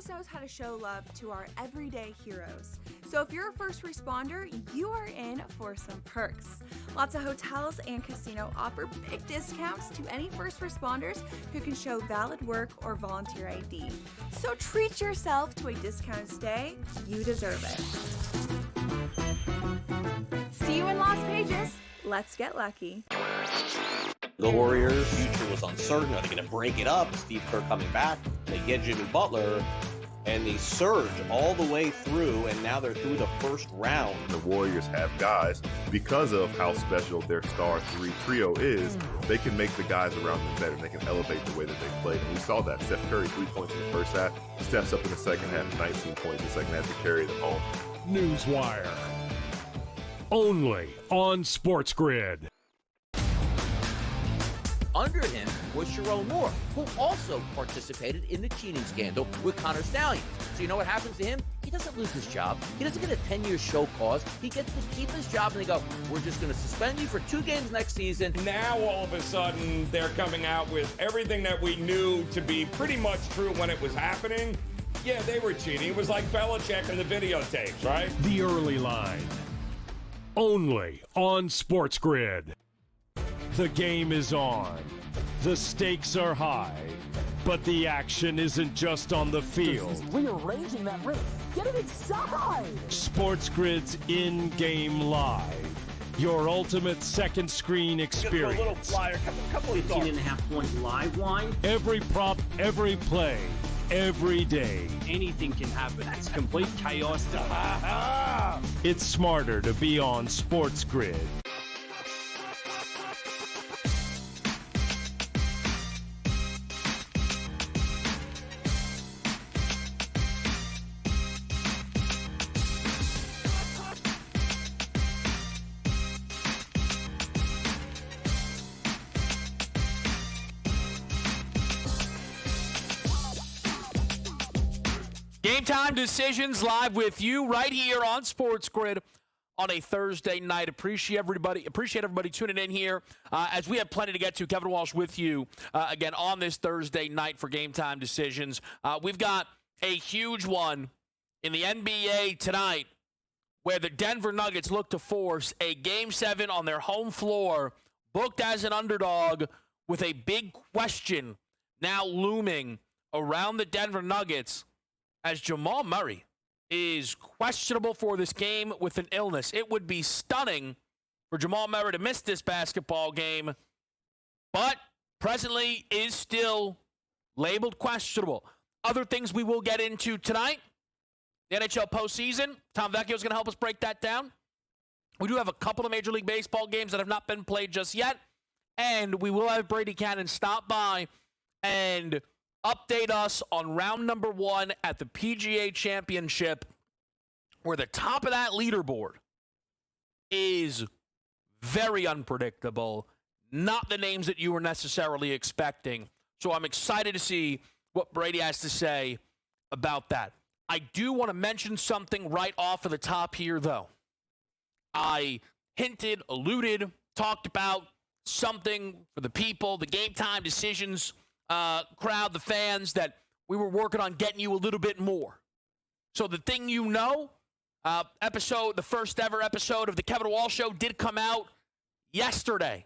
knows how to show love to our everyday heroes. So if you're a first responder, you are in for some perks. Lots of hotels and casino offer big discounts to any first responders who can show valid work or volunteer ID. So treat yourself to a discounted stay. You deserve it. See you in Las Vegas. Let's get lucky. The Warriors' future was uncertain. Are they going to break it up? Steve Kerr coming back. They get Jimmy Butler, and they surge all the way through, and now they're through the first round. The Warriors have guys, because of how special their star three trio is, they can make the guys around them better, and they can elevate the way that they play. And we saw that. Steph Curry, 3 points in the first half, steps up in the second half, 19 points in the second half to carry them home. Newswire. Only on SportsGrid. Under him was Sharon Moore, who also participated in the cheating scandal with Connor Stallions. So you know what happens to him? He doesn't lose his job. He doesn't get a 10-year show cause. He gets to keep his job, and they go, we're just going to suspend you for 2 games next season. Now, all of a sudden, they're coming out with everything that we knew to be pretty much true when it was happening. Yeah, they were cheating. It was like Belichick and the videotapes, right? The Early Line. Only on SportsGrid. The game is on. The stakes are high. But the action isn't just on the field. He's rearranging that ring. Get it inside! SportsGrid's in-game live. Your ultimate second screen experience. Just a little flyer, couple of 18.5-point live line. Every prop, every play, every day. Anything can happen. That's complete chaos. It's smarter to be on SportsGrid. Game Time Decisions live with you right here on SportsGrid on a Thursday night. Appreciate everybody tuning in here as we have plenty to get to. Kevin Walsh with you again on this Thursday night for Game Time Decisions. We've got a huge one in the NBA tonight where the Denver Nuggets look to force a Game 7 on their home floor, booked as an underdog, with a big question now looming around the Denver Nuggets as Jamal Murray is questionable for this game with an illness. It would be stunning for Jamal Murray to miss this basketball game, but presently is still labeled questionable. Other things we will get into tonight, the NHL postseason. Tom Vecchio is going to help us break that down. We do have a couple of Major League Baseball games that have not been played just yet, and we will have Brady Cannon stop by and update us on round number 1 at the PGA Championship, where the top of that leaderboard is very unpredictable, not the names that you were necessarily expecting. So I'm excited to see what Brady has to say about that. I do want to mention something right off of the top here, though. I hinted, alluded, talked about something for the people, the Game Time Decisions crowd, the fans, that we were working on getting you a little bit more. So the thing you know, the first ever episode of the Kevin Walsh Show did come out yesterday.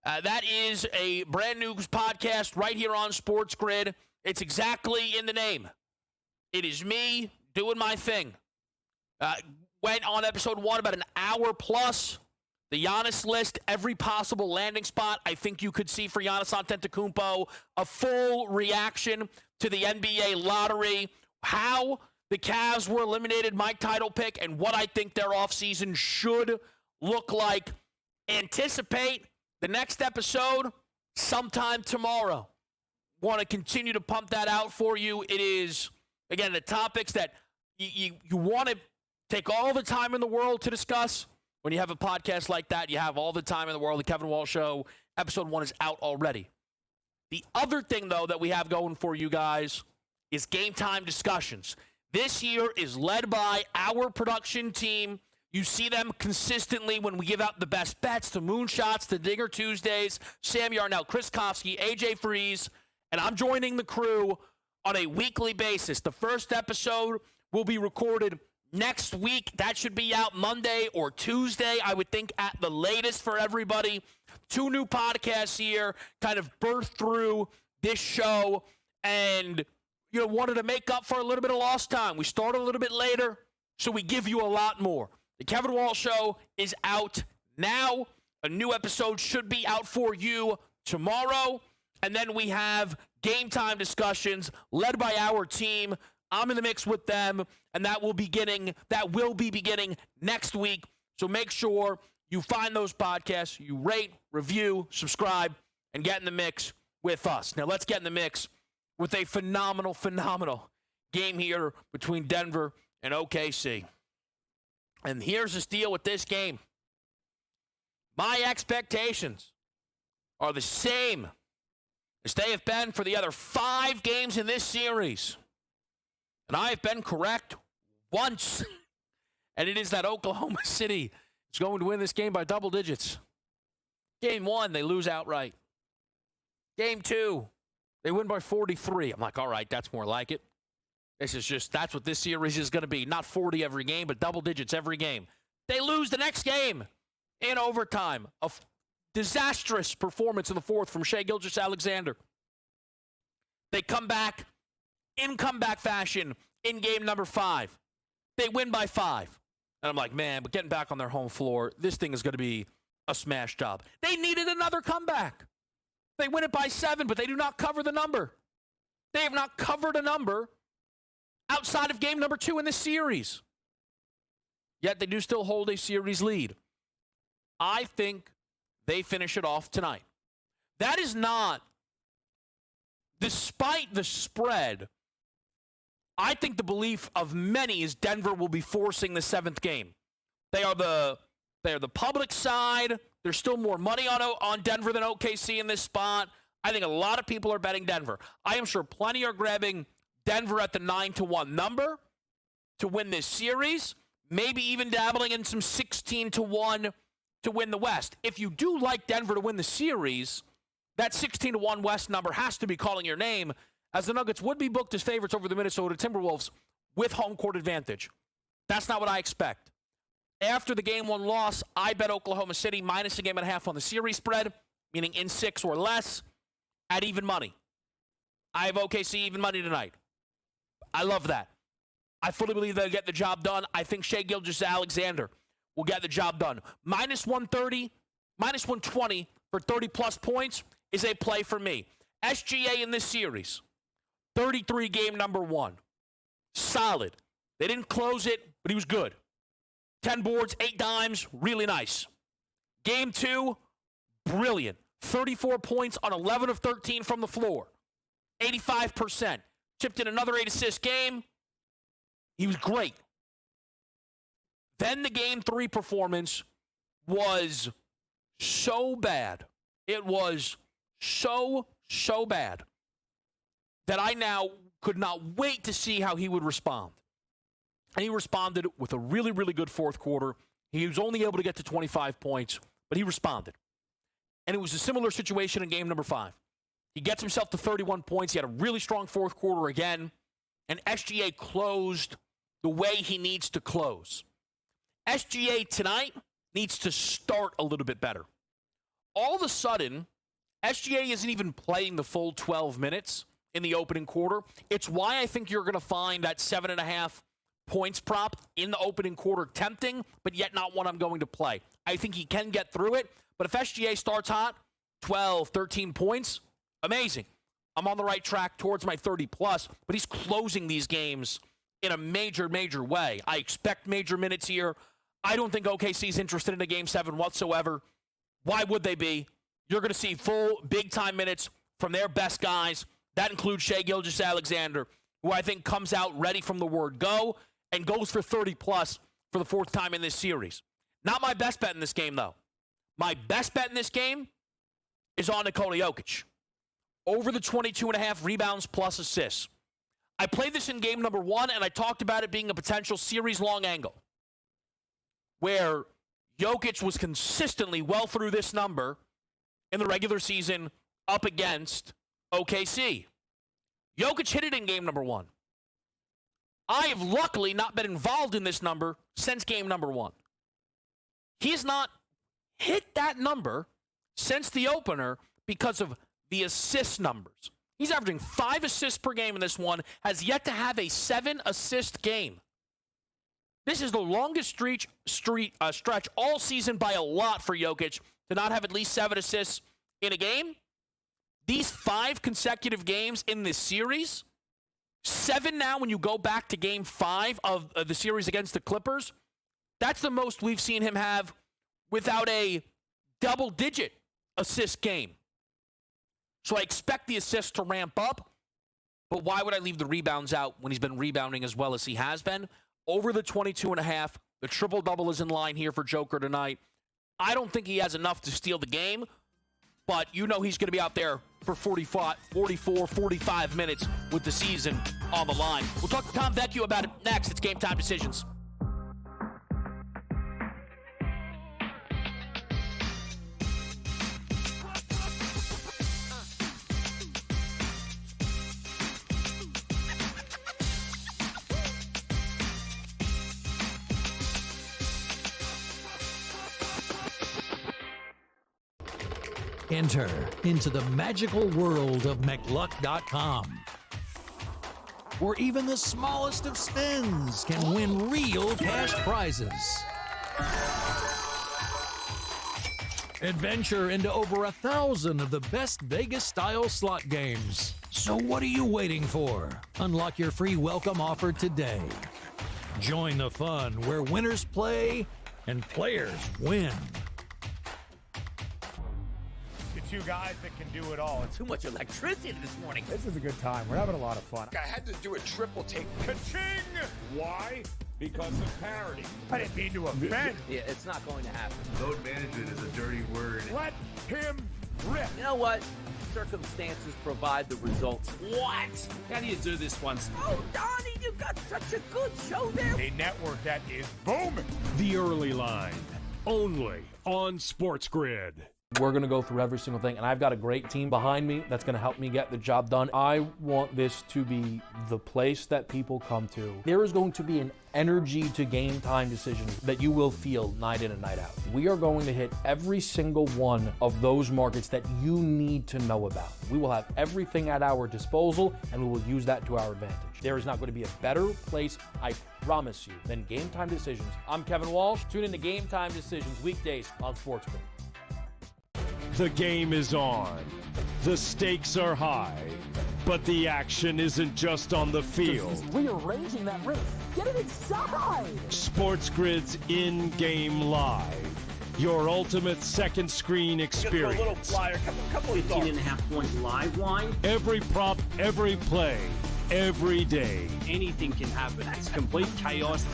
That is a brand new podcast right here on SportsGrid. It's exactly in the name. It is me doing my thing. Went on episode 1 about an hour plus. The Giannis list, every possible landing spot I think you could see for Giannis Antetokounmpo, a full reaction to the NBA lottery, how the Cavs were eliminated, my title pick, and what I think their offseason should look like. Anticipate the next episode sometime tomorrow. Want to continue to pump that out for you. It is, again, the topics that you want to take all the time in the world to discuss. When you have a podcast like that, you have all the time in the world. The Kevin Walsh Show, episode 1 is out already. The other thing, though, that we have going for you guys is Game Time Discussions. This year is led by our production team. You see them consistently when we give out the best bets, the moonshots, the Dinger Tuesdays, Sam Yarnell, Chris Kofsky, AJ Freeze, and I'm joining the crew on a weekly basis. The first episode will be recorded next week. That should be out Monday or Tuesday, I would think, at the latest for everybody. 2 new podcasts here, kind of birthed through this show, and wanted to make up for a little bit of lost time. We started a little bit later, so we give you a lot more. The Kevin Walsh Show is out now. A new episode should be out for you tomorrow. And then we have game time discussions led by our team. I'm in the mix with them, and that will be beginning next week. So make sure you find those podcasts, you rate, review, subscribe, and get in the mix with us. Now let's get in the mix with a phenomenal game here between Denver and OKC. And here's the deal with this game. My expectations are the same as they have been for the other 5 games in this series. And I have been correct once. And it is that Oklahoma City is going to win this game by double digits. Game 1, they lose outright. Game 2, they win by 43. I'm like, all right, that's more like it. That's what this series is going to be. Not 40 every game, but double digits every game. They lose the next game in overtime. A disastrous performance in the 4th from Shai Gilgeous-Alexander. They come back in comeback fashion in game number 5. They win by 5. And I'm like, man, but getting back on their home floor, this thing is going to be a smash job. They needed another comeback. They win it by 7, but they do not cover the number. They have not covered a number outside of game number 2 in this series. Yet they do still hold a series lead. I think they finish it off tonight. That is not, despite the spread, I think the belief of many is Denver will be forcing the 7th game. They are the public side. There's still more money on Denver than OKC in this spot. I think a lot of people are betting Denver. I am sure plenty are grabbing Denver at the 9-1 number to win this series, maybe even dabbling in some 16-1 to win the West. If you do like Denver to win the series, that 16-1 West number has to be calling your name, as the Nuggets would be booked as favorites over the Minnesota Timberwolves with home court advantage. That's not what I expect. After the game 1 loss, I bet Oklahoma City minus a game and a half on the series spread, meaning in 6 or less, at even money. I have OKC even money tonight. I love that. I fully believe they'll get the job done. I think Shai Gilgeous-Alexander will get the job done. Minus 130, minus 120 for 30-plus points is a play for me. SGA in this series, 33 game number 1. Solid. They didn't close it, but he was good. 10 boards, 8 dimes, really nice. Game 2, brilliant. 34 points on 11 of 13 from the floor. 85%. Chipped in another 8-assist game. He was great. Then the Game 3 performance was so bad. It was so bad that I now could not wait to see how he would respond. And he responded with a really, really good 4th quarter. He was only able to get to 25 points, but he responded. And it was a similar situation in game number 5. He gets himself to 31 points. He had a really strong 4th quarter again. And SGA closed the way he needs to close. SGA tonight needs to start a little bit better. All of a sudden, SGA isn't even playing the full 12 minutes in the opening quarter. It's why I think you're going to find that 7.5 points prop in the opening quarter tempting, but yet not one I'm going to play. I think he can get through it, but if SGA starts hot, 12, 13 points, amazing. I'm on the right track towards my 30-plus, but he's closing these games in a major, major way. I expect major minutes here. I don't think OKC's interested in a Game 7 whatsoever. Why would they be? You're going to see full big-time minutes from their best guys. That includes Shai Gilgeous-Alexander, who I think comes out ready from the word go and goes for 30-plus for the 4th time in this series. Not my best bet in this game, though. My best bet in this game is on Nikola Jokic. Over the 22.5 rebounds plus assists. I played this in game number 1, and I talked about it being a potential series-long angle where Jokic was consistently well through this number in the regular season up against OKC. Jokic hit it in game number 1. I have luckily not been involved in this number since game number 1. He has not hit that number since the opener because of the assist numbers. He's averaging 5 assists per game in this one, has yet to have a 7-assist game. This is the longest stretch all season by a lot for Jokic to not have at least 7 assists in a game. These 5 consecutive games in this series, 7 now when you go back to game 5 of the series against the Clippers, that's the most we've seen him have without a double-digit assist game. So I expect the assists to ramp up, but why would I leave the rebounds out when he's been rebounding as well as he has been? Over the 22.5, the triple-double is in line here for Joker tonight. I don't think he has enough to steal the game, but you know he's going to be out there for 44, 45 minutes with the season on the line. We'll talk to Tom Vecchio about it next. It's Game Time Decisions. Enter into the magical world of McLuck.com, where even the smallest of spins can win real cash prizes. Adventure into over 1,000 of the best Vegas-style slot games. So what are you waiting for? Unlock your free welcome offer today. Join the fun where winners play and players win. Two guys that can do it all. Too much electricity this morning. This is a good time. We're having a lot of fun. I had to do a triple take. Ka-ching! Why? Because of parity. I didn't mean to offend. Yeah, it's not going to happen. Load management is a dirty word. Let him rip. You know what? Circumstances provide the results. What? How do you do this once? Oh, Donnie, you got such a good show there. A network that is booming. The Early Line, only on SportsGrid. We're going to go through every single thing, and I've got a great team behind me that's going to help me get the job done. I want this to be the place that people come to. There is going to be an energy to Game Time decisions that you will feel night in and night out. We are going to hit every single one of those markets that you need to know about. We will have everything at our disposal, and we will use that to our advantage. There is not going to be a better place, I promise you, than Game Time Decisions. I'm Kevin Walsh. Tune in to Game Time Decisions weekdays on SportsGrid. The game is on. The stakes are high. But the action isn't just on the field. He's rearranging that roof. Get it inside! SportsGrid's in-game live. Your ultimate second screen experience. A little flyer, couple 18.5-point live line. Every prop, every play, every day. Anything can happen. It's complete chaos.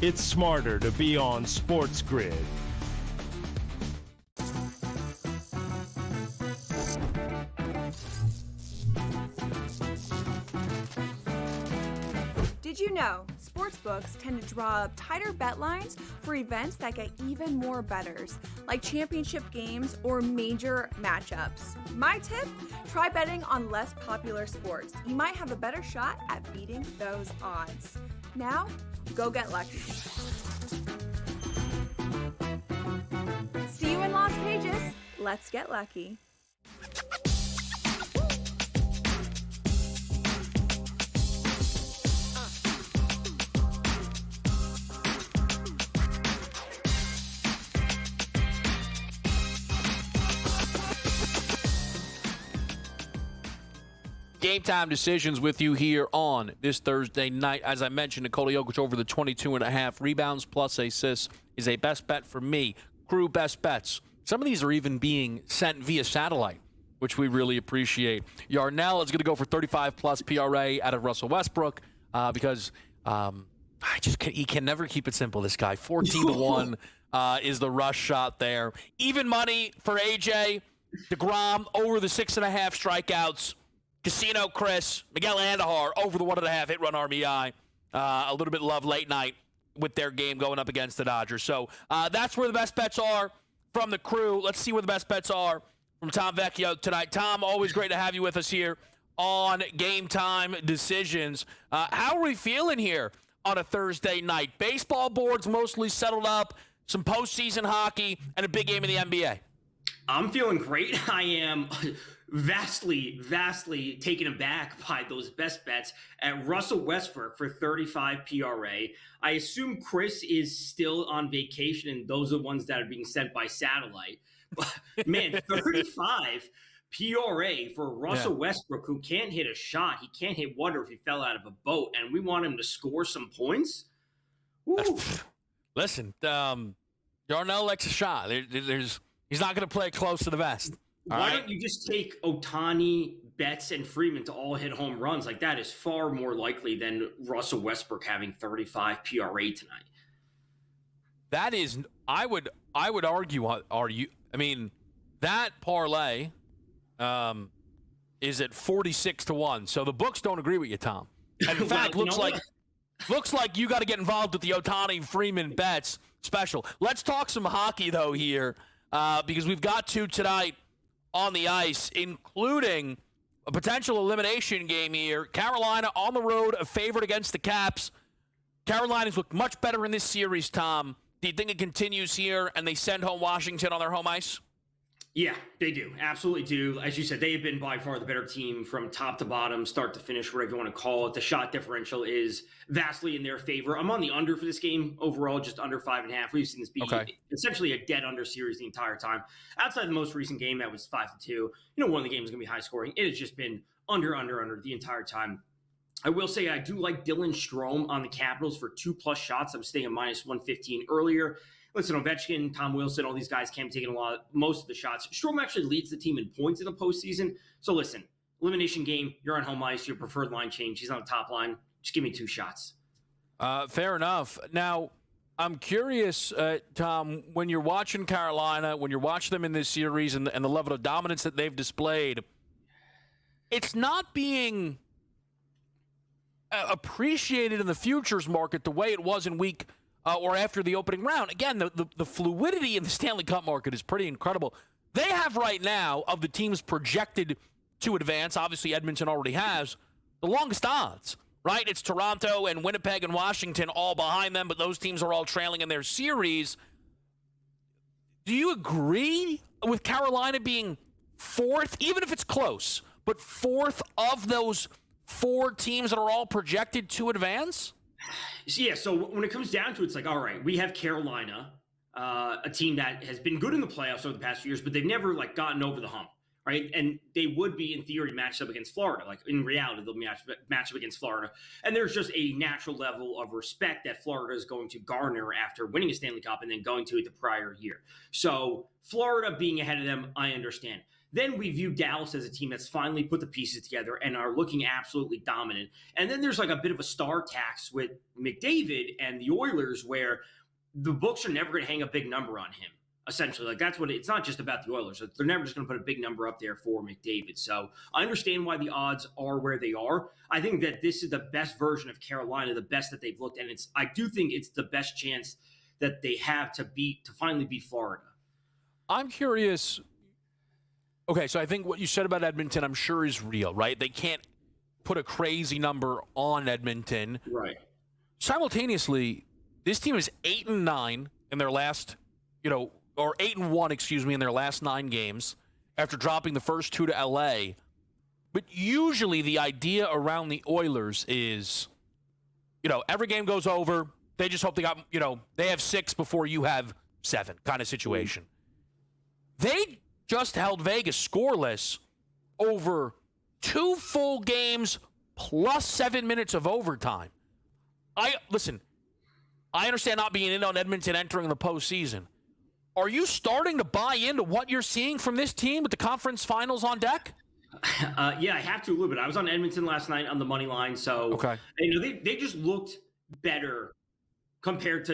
It's smarter to be on SportsGrid. Did you know sportsbooks tend to draw up tighter bet lines for events that get even more bettors, like championship games or major matchups? My tip? Try betting on less popular sports. You might have a better shot at beating those odds. Now, go get lucky. See you in Las Vegas. Let's get lucky. Game Time Decisions with you here on this Thursday night. As I mentioned, Nikola Jokic over the 22.5 rebounds plus assists is a best bet for me. Crew best bets. Some of these are even being sent via satellite, which we really appreciate. Yarnell is going to go for 35-plus PRA out of Russell Westbrook because he can never keep it simple, this guy. 14-1 is the rush shot there. Even money for AJ. DeGrom over the 6.5 strikeouts. Casino Chris, Miguel Andujar over the 1.5 hit run RBI. A little bit love late night with their game going up against the Dodgers. So that's where the best bets are from the crew. Let's see where the best bets are from Tom Vecchio tonight. Tom, always great to have you with us here on Game Time decisions. How are we feeling here on a Thursday night? Baseball board's mostly settled up, some postseason hockey, and a big game in the NBA. I'm feeling great. I am vastly taken aback by those best bets at Russell Westbrook for 35 PRA. I assume Chris is still on vacation, and those are the ones that are being sent by satellite. But man, 35 PRA for Russell Westbrook, who can't hit a shot. He can't hit water if he fell out of a boat, and we want him to score some points? Woo. Listen, Darnell likes a shot. He's not going to play close to the vest. Why don't you just take Ohtani, Betts, and Freeman to all hit home runs? Like, that is far more likely than Russell Westbrook having 35 PRA tonight. That is, I would argue. I mean, that parlay is at 46-1. So the books don't agree with you, Tom. And in fact, looks like you got to get involved with the Ohtani Freeman bets special. Let's talk some hockey though here, because we've got two tonight on the ice, including a potential elimination game here. Carolina on the road, a favorite against the Caps. Carolina's looked much better in this series, Tom. Do you think it continues here and they send home Washington on their home ice? Yeah, they do. Absolutely do. As you said, they have been by far the better team from top to bottom, start to finish, whatever you want to call it. The shot differential is vastly in their favor. I'm on the under for this game overall, just under 5.5. We've seen this be essentially a dead under series the entire time. Outside the most recent game, that was 5-2. One of the games is going to be high scoring. It has just been under the entire time. I will say I do like Dylan Strome on the Capitals for 2+ shots. I'm staying at -115 earlier. Listen, Ovechkin, Tom Wilson, all these guys can't be taking most of the shots. Strome actually leads the team in points in the postseason. So listen, elimination game, you're on home ice, your preferred line change. He's on the top line. Just give me 2 shots. Fair enough. Now, I'm curious, Tom, when you're watching Carolina, when you're watching them in this series and the level of dominance that they've displayed, it's not being appreciated in the futures market the way it was in week or after the opening round. Again, the fluidity in the Stanley Cup market is pretty incredible. They have right now, of the teams projected to advance, obviously Edmonton already has, the longest odds, right? It's Toronto and Winnipeg and Washington all behind them, but those teams are all trailing in their series. Do you agree with Carolina being fourth, even if it's close, but fourth of those 4 teams that are all projected to advance? Yeah, so when it comes down to it, it's like, all right, we have Carolina, a team that has been good in the playoffs over the past few years, but they've never gotten over the hump, right? And they would be, in theory, matched up against Florida. Like, in reality, they'll match up against Florida. And there's just a natural level of respect that Florida is going to garner after winning a Stanley Cup and then going to it the prior year. So Florida being ahead of them, I understand. Then we view Dallas as a team that's finally put the pieces together and are looking absolutely dominant. And then there's a bit of a star tax with McDavid and the Oilers, where the books are never going to hang a big number on him. Essentially, that's what it's not just about the Oilers. They're never just going to put a big number up there for McDavid. So I understand why the odds are where they are. I think that this is the best version of Carolina, the best that they've looked, and I do think it's the best chance that they have to finally beat Florida. I'm curious. Okay, so I think what you said about Edmonton, I'm sure is real, right? They can't put a crazy number on Edmonton. Right. Simultaneously, this team is 8-9 in their last, or 8-1, in their last 9 games after dropping the first 2 to LA. But usually the idea around the Oilers is, every game goes over. They just hope they got, they have 6 before you have 7 kind of situation. They just held Vegas scoreless over 2 full games plus 7 minutes of overtime. I understand not being in on Edmonton entering the postseason. Are you starting to buy into what you're seeing from this team with the conference finals on deck? Yeah, I have to a little bit. I was on Edmonton last night on the money line, so they just looked better compared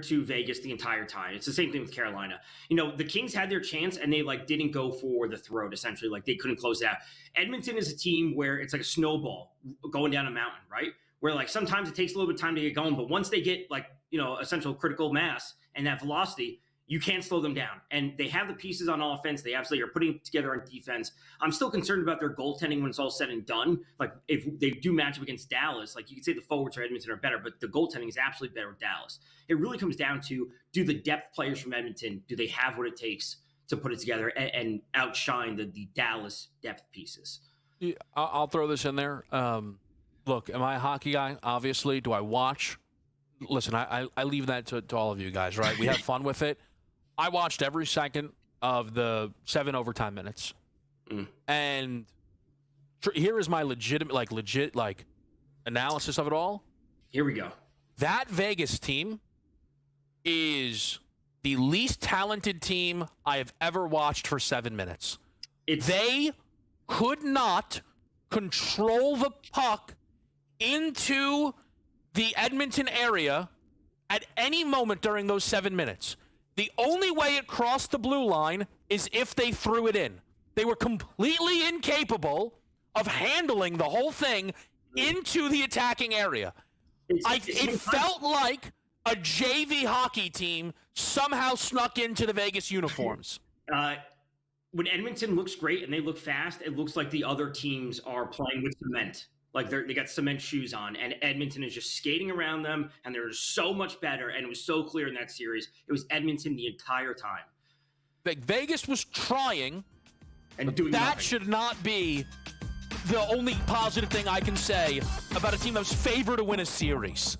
to Vegas the entire time. It's the same thing with Carolina. The Kings had their chance and they didn't go for the throat, essentially. They couldn't close it out. Edmonton is a team where it's like a snowball going down a mountain, right? Where sometimes it takes a little bit of time to get going, but once they get essential critical mass and that velocity, you can't slow them down. And they have the pieces on offense. They absolutely are putting it together on defense. I'm still concerned about their goaltending when it's all said and done. Like, if they do match up against Dallas, like, you could say the forwards for Edmonton are better, but the goaltending is absolutely better with Dallas. It really comes down to, do the depth players from Edmonton, do they have what it takes to put it together and outshine the Dallas depth pieces? Yeah, I'll throw this in there. Look, am I a hockey guy? Obviously. Do I watch? Listen, I leave that to all of you guys, right? We have fun with it. I watched every second of the 7 overtime minutes. And here is my legit analysis of it all. Here we go. That Vegas team is the least talented team I have ever watched for 7 minutes. They could not control the puck into the Edmonton area at any moment during those 7 minutes. The only way it crossed the blue line is if they threw it in. They were completely incapable of handling the whole thing into the attacking area. It felt like a JV hockey team somehow snuck into the Vegas uniforms. When Edmonton looks great and they look fast, it looks like the other teams are playing with cement. Like, they got cement shoes on, and Edmonton is just skating around them, and they're so much better, and it was so clear in that series. It was Edmonton the entire time. Like, Vegas was trying, and doing that nothing. Should not be the only positive thing I can say about a team that was favored to win a series.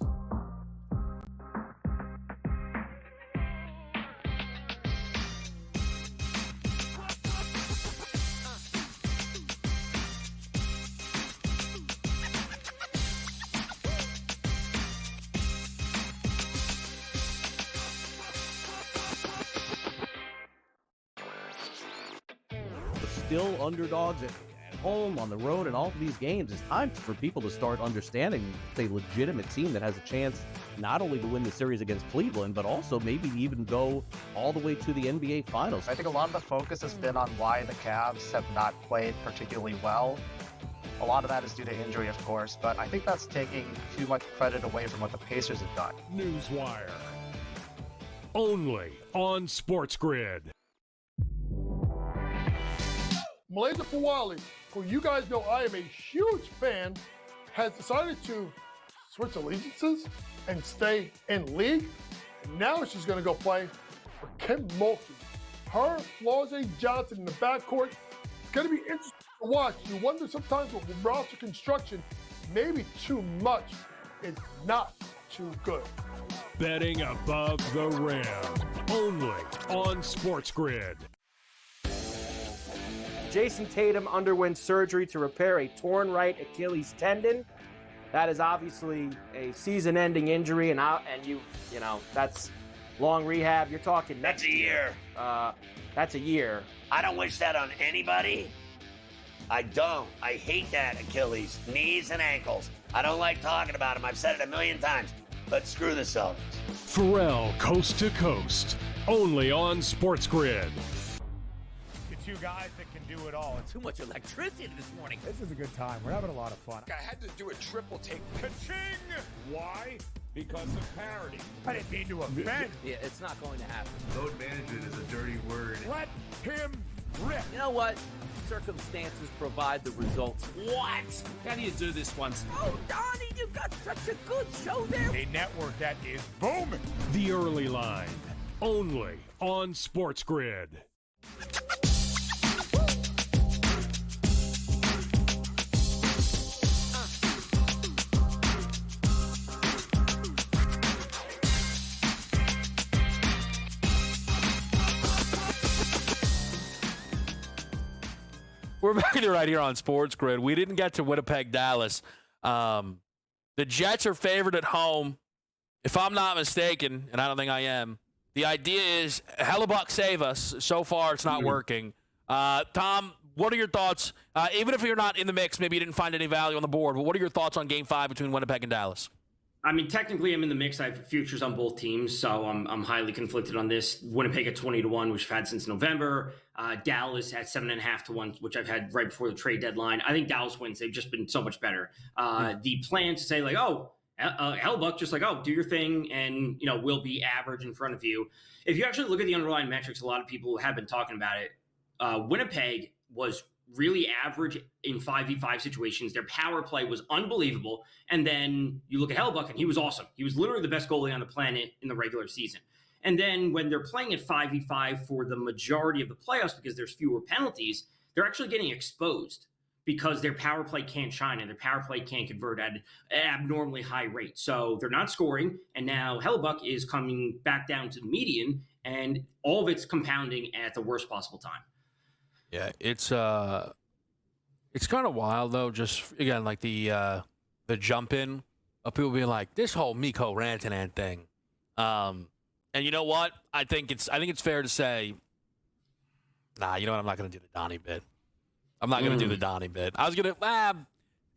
Still underdogs at home, on the road, and all of these games. It's time for people to start understanding it's a legitimate team that has a chance not only to win the series against Cleveland, but also maybe even go all the way to the NBA Finals. I think a lot of the focus has been on why the Cavs have not played particularly well. A lot of that is due to injury, of course, but I think that's taking too much credit away from what the Pacers have done. Newswire. Only on SportsGrid. Malaysia Fawali, who you guys know I am a huge fan, has decided to switch allegiances and stay in league. And now she's going to go play for Kim Mulkey. Her, Flau'jae Johnson in the backcourt. It's going to be interesting to watch. You wonder sometimes with roster construction, maybe too much is not too good. Betting above the rim. Only on SportsGrid. Jason Tatum underwent surgery to repair a torn right Achilles tendon. That is obviously a season-ending injury, and you know that's long rehab. You're talking that's a year. That's a year. I don't wish that on anybody. I don't. I hate that Achilles, knees and ankles. I don't like talking about them. I've said it a million times. But screw the Celtics. Pharrell, Coast to Coast. Only on SportsGrid. The two guys that can do it all. Too much electricity this morning. This is a good time. We're having a lot of fun. I had to do a triple take. Ka-ching! Why? Because of parity. I didn't mean to offend. Yeah, it's not going to happen. Load management is a dirty word. Let him rip. You know what? Circumstances provide the results. What? How do you do this once? Oh, Donnie, you got such a good show there. A network that is booming. The Early Line. Only on SportsGrid. We're back right here on SportsGrid. We didn't get to Winnipeg, Dallas. The Jets are favored at home. If I'm not mistaken, and I don't think I am, the idea is Hellebuck save us. So far, it's not working. Tom, what are your thoughts? Even if you're not in the mix, maybe you didn't find any value on the board, but what are your thoughts on Game 5 between Winnipeg and Dallas? I mean, technically, I'm in the mix. I have futures on both teams, so I'm highly conflicted on this. Winnipeg at 20-1, which I've had since November. Dallas at 7.5-1, which I've had right before the trade deadline. I think Dallas wins. They've just been so much better. The plan to say, like, oh, Hellbuck just like, oh, do your thing, and we'll be average in front of you. If you actually look at the underlying metrics, a lot of people have been talking about it. Winnipeg was really average in 5v5 situations. Their power play was unbelievable. And then you look at Hellbuck, and he was awesome. He was literally the best goalie on the planet in the regular season. And then when they're playing at 5v5 for the majority of the playoffs, because there's fewer penalties, they're actually getting exposed because their power play can't shine and their power play can't convert at an abnormally high rate. So they're not scoring, and now Hellbuck is coming back down to the median, and all of it's compounding at the worst possible time. Yeah, it's kind of wild though. Just again, like the jump in of people being like, this whole Mikko Rantanen thing. And you know what? I think it's fair to say, nah, you know what? I'm not going to do the Donnie bit. I'm not going to do the Donnie bit. I was going to,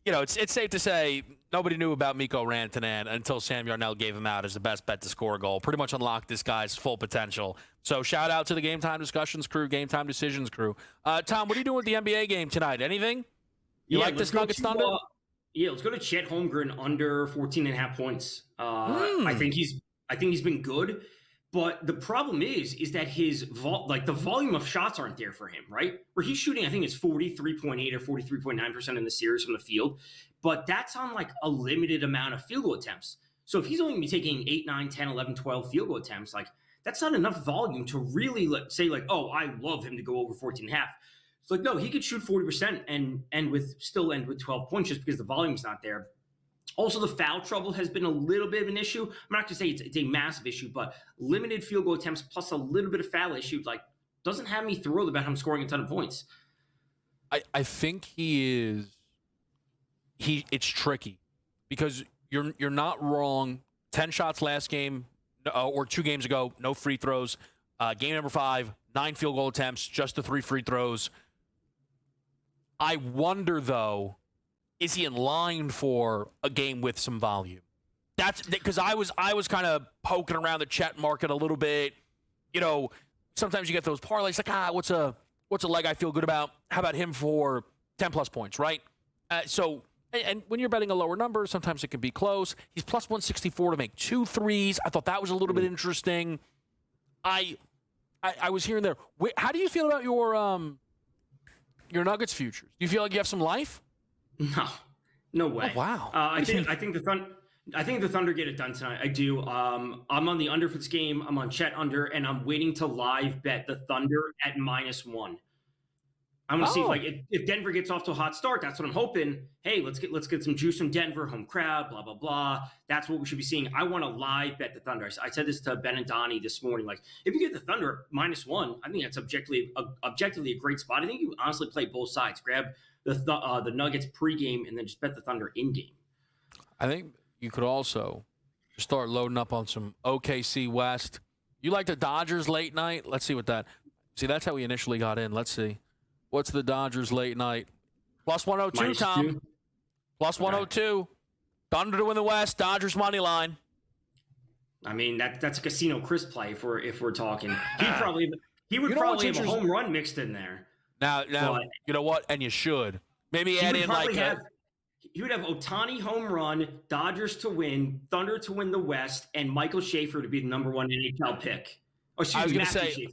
it's safe to say nobody knew about Mikko Rantanen until Sam Yarnell gave him out as the best bet to score a goal. Pretty much unlocked this guy's full potential. So shout out to the Game Time Discussions crew, Game Time Decisions crew. Tom, what are you doing with the NBA game tonight? Anything? You like this Nuggets Thunder? Let's go to Chet Holmgren under 14.5 points. I think he's been good. But the problem is that his the volume of shots aren't there for him, right? Where he's shooting, I think it's 43.8 or 43.9% in the series from the field. But that's on like a limited amount of field goal attempts. So if he's only going to be taking 8, 9, 10, 11, 12 field goal attempts, like that's not enough volume to really say like, oh, I love him to go over 14.5. It's like, no, he could shoot 40% and end with 12 points just because the volume's not there. Also, the foul trouble has been a little bit of an issue. I'm not going to say it's a massive issue, but limited field goal attempts plus a little bit of foul issue, like, doesn't have me thrilled about him scoring a ton of points. I think it's tricky because you're not wrong. 10 shots last game or 2 games ago, no free throws. Game number 5, 9 field goal attempts, just the 3 free throws. I wonder, though, is he in line for a game with some volume? That's because I was kind of poking around the Chet market a little bit. Sometimes you get those parlays like, what's a leg I feel good about? How about him for 10 plus points, right? And when you're betting a lower number, sometimes it can be close. He's plus 164 to make 2 threes. I thought that was a little bit interesting. I was hearing there. How do you feel about your Nuggets futures? Do you feel like you have some life? No way. Oh, wow. I think the Thunder get it done tonight. I do. I'm on the under for this game. I'm on Chet under, and I'm waiting to live bet the Thunder at -1. I'm gonna see if Denver gets off to a hot start. That's what I'm hoping. Hey, let's get some juice from Denver, home crowd, blah blah blah. That's what we should be seeing. I want to live bet the Thunder. I said this to Ben and Donnie this morning. Like, if you get the Thunder at -1, I think that's objectively a great spot. I think you honestly play both sides. Grab the Nuggets pregame and then just bet the Thunder in game. I think you could also start loading up on some OKC West. You like the Dodgers late night? Let's see what that. See, that's how we initially got in. Let's see. What's the Dodgers late night? Plus 102, Tom. Plus 102. Thunder to win the West. Dodgers money line. I mean, that's a Casino Chris play if we're talking. He would probably have a home run mixed in there. Now, you know what? And you should. Maybe add in like he would have Ohtani home run, Dodgers to win, Thunder to win the West, and Michael Schaefer to be the number 1 NHL pick. I was going to say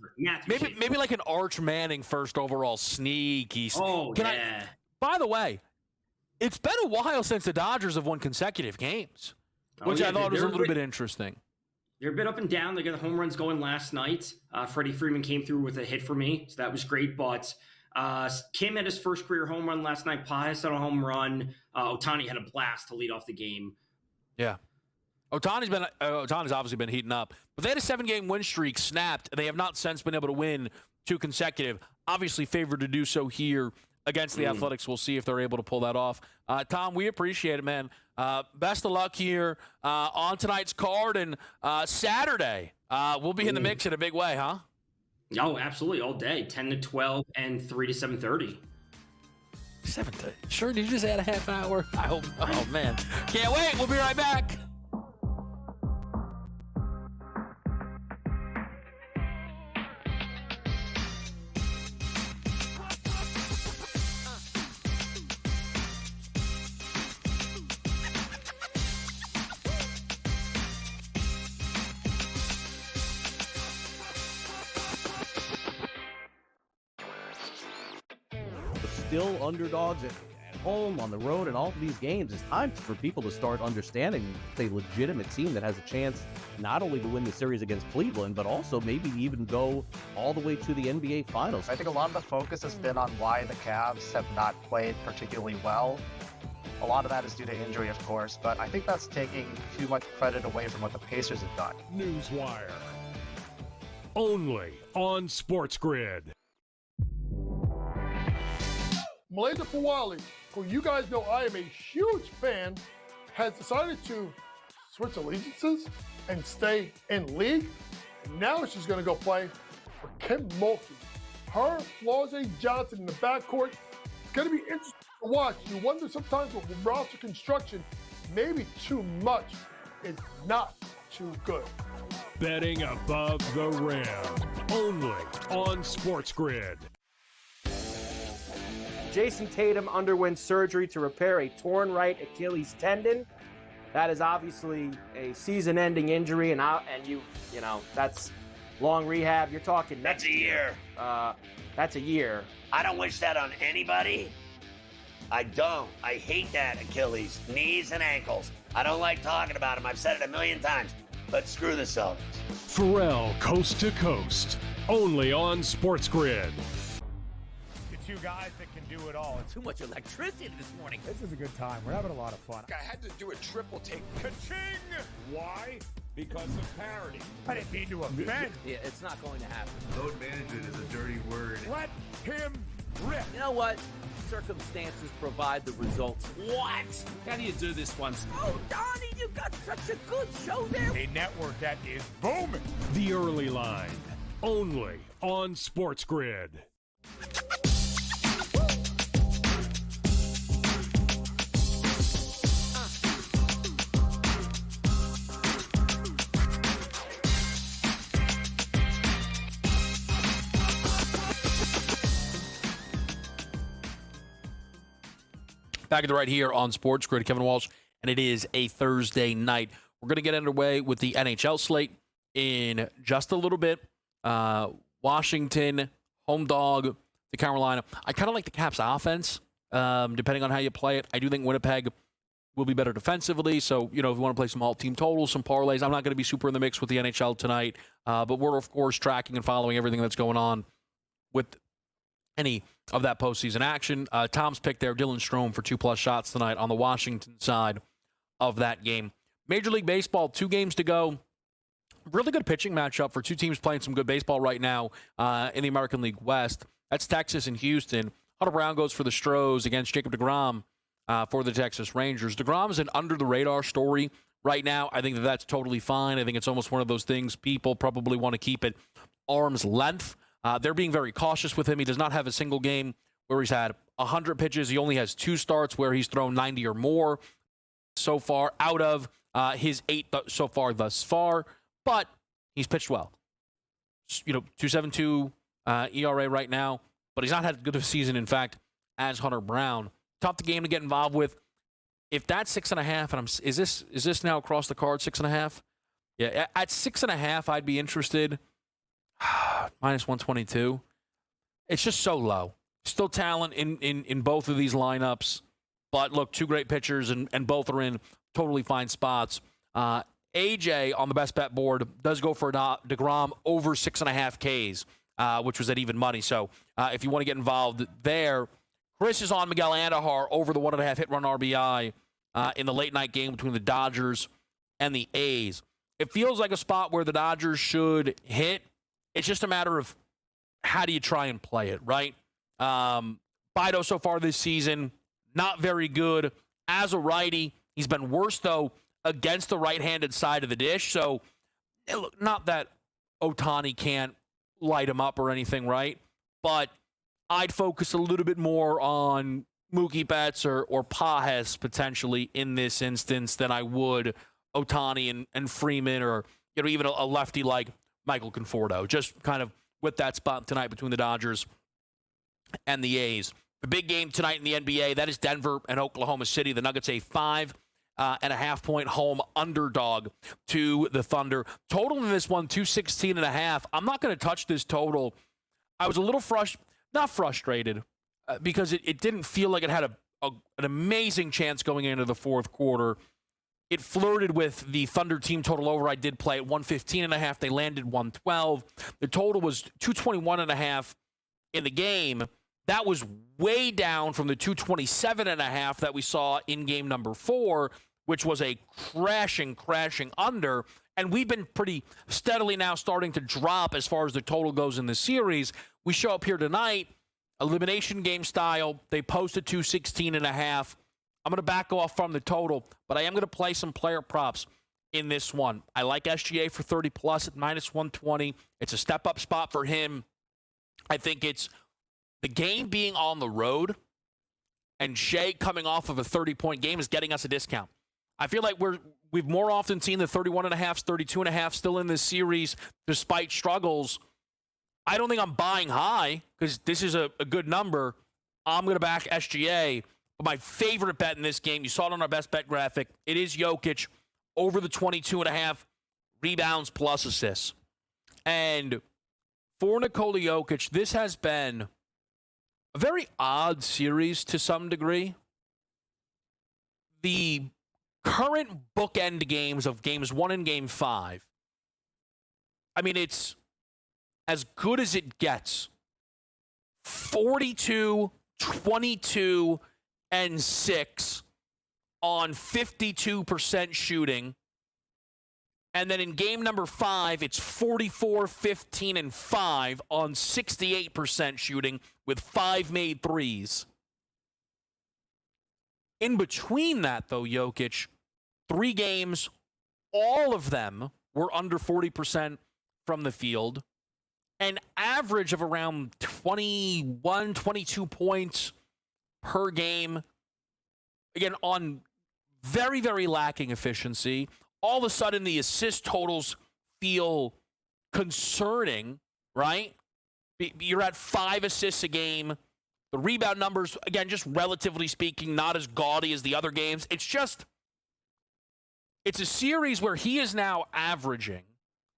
maybe like an Arch Manning first overall sneaky. By the way, it's been a while since the Dodgers have won consecutive games, which I thought was a little bit interesting. They're a bit up and down. They got the home runs going last night. Freddie Freeman came through with a hit for me, so that was great. But Kim had his first career home run last night. Pajas had a home run. Ohtani had a blast to lead off the game. Yeah. Ohtani's obviously been heating up. But they had a 7-game win streak snapped. They have not since been able to win 2 consecutive. Obviously favored to do so here against the Athletics. We'll see if they're able to pull that off. Tom, we appreciate it, man. Best of luck here on tonight's card. And Saturday, we'll be in the mix in a big way, huh? Oh, absolutely. All day. 10 to 12 and 3 to 7:30. 7:30. Sure, did you just add a half hour? I hope. Oh, man. Can't wait. We'll be right back. still underdogs at home, on the road, and all of these games. It's time for people to start understanding it's a legitimate team that has a chance not only to win the series against Cleveland, but also maybe even go all the way to the NBA Finals. I think a lot of the focus has been on why the Cavs have not played particularly well. A lot of that is due to injury, of course, but I think that's taking too much credit away from what the Pacers have done. Newswire. Only on SportsGrid. Malaysia Fawali, who you guys know I am a huge fan, has decided to switch allegiances and stay in league. And now she's going to go play for Kim Mulkey. Her, Flau'jae Johnson in the backcourt. It's going to be interesting to watch. You wonder sometimes with roster construction, maybe too much is not too good. Betting above the rim. Only on SportsGrid. Jason Tatum underwent surgery to repair a torn right Achilles tendon. That is obviously a season-ending injury, and you know that's long rehab. You're talking That's a year. That's a year. I don't wish that on anybody. I don't. I hate that Achilles, knees and ankles. I don't like talking about them. I've said it a million times. But screw the Celtics. Pharrell Coast to Coast. Only on SportsGrid. The two guys that can do it all. Too much electricity this morning. This is a good time. We're having a lot of fun. I had to do a triple take. Ka-ching! Why? Because of parity. I didn't mean to offend. Yeah, it's not going to happen. Load management is a dirty word. Let him rip. You know what? Circumstances provide the results. What? How do you do this once? Oh, Donnie, you got such a good show there. A network that is booming. The Early Line. Only on SportsGrid. Back at the right here on SportsGrid, Kevin Walsh, and it is a Thursday night. We're going to get underway with the NHL slate in just a little bit. Washington, home dog to Carolina. I kind of like the Caps offense, depending on how you play it. I do think Winnipeg will be better defensively. So, you know, if you want to play some all-team totals, some parlays, I'm not going to be super in the mix with the NHL tonight. But we're, of course, tracking and following everything that's going on with any of that postseason action. Tom's pick there, Dylan Strome for 2+ shots tonight on the Washington side of that game. Major League Baseball, 2 games to go. Really good pitching matchup for 2 teams playing some good baseball right now in the American League West. That's Texas and Houston. Hunter Brown goes for the Stros against Jacob deGrom for the Texas Rangers. DeGrom is an under-the-radar story right now. I think that's totally fine. I think it's almost one of those things people probably want to keep at arm's length. They're being very cautious with him. He does not have a single game where he's had 100 pitches. He only has 2 starts where he's thrown 90 or more so far out of his 8 so far thus far. But he's pitched well. You know, 2.72 ERA right now, but he's not had as good of a season, in fact, as Hunter Brown. Tough game to get involved with. If that's 6.5, and is this now across the card 6.5? Yeah, at 6.5, I'd be interested. Minus 122. It's just so low. Still talent in both of these lineups, but look, 2 great pitchers, and both are in totally fine spots. AJ on the best bet board does go for DeGrom over 6.5 Ks, which was at even money. So if you want to get involved there, Chris is on Miguel Andujar over the 1.5 hit run RBI in the late night game between the Dodgers and the A's. It feels like a spot where the Dodgers should hit. It's just a matter of how do you try and play it, right? Bido so far this season, not very good as a righty. He's been worse, though, against the right-handed side of the dish. So, look, not that Ohtani can't light him up or anything, right? But I'd focus a little bit more on Mookie Betts or Pages potentially in this instance than I would Ohtani and Freeman or even a lefty like Michael Conforto. Just kind of with that spot tonight between the Dodgers and the A's. The big game tonight in the NBA, that is Denver and Oklahoma City. The Nuggets a 5.5-point home underdog to the Thunder. Total in this one, 216.5. I'm not going to touch this total. I was a little not frustrated. because it didn't feel like it had an amazing chance going into the fourth quarter. It flirted with the Thunder team total over. I did play at 115.5. They landed 112. The total was 221.5 in the game. That was way down from the 227.5 that we saw in game number 4, which was a crashing under. And we've been pretty steadily now starting to drop as far as the total goes in the series. We show up here tonight, elimination game style. They posted 216.5. I'm going to back off from the total, but I am going to play some player props in this one. I like SGA for 30 plus at minus 120. It's a step-up spot for him. I think it's the game being on the road and Shea coming off of a 30-point game is getting us a discount. I feel like we've more often seen the 31.5s, 32.5 still in this series despite struggles. I don't think I'm buying high because this is a good number. I'm going to back SGA. But my favorite bet in this game, you saw it on our best bet graphic, it is Jokic over the 22.5 rebounds plus assists. And for Nikola Jokic, this has been a very odd series to some degree. The current bookend games of games 1 and game 5, I mean, it's as good as it gets. 42, 22, and 6 on 52% shooting. And then in game number 5, it's 44, 15, and 5 on 68% shooting with 5 made threes. In between that, though, Jokic, 3 games, all of them were under 40% from the field. An average of around 21, 22 points per game. Again, on very, very lacking efficiency. All of a sudden, the assist totals feel concerning, right? You're at 5 assists a game. The rebound numbers, again, just relatively speaking, not as gaudy as the other games. It's a series where he is now averaging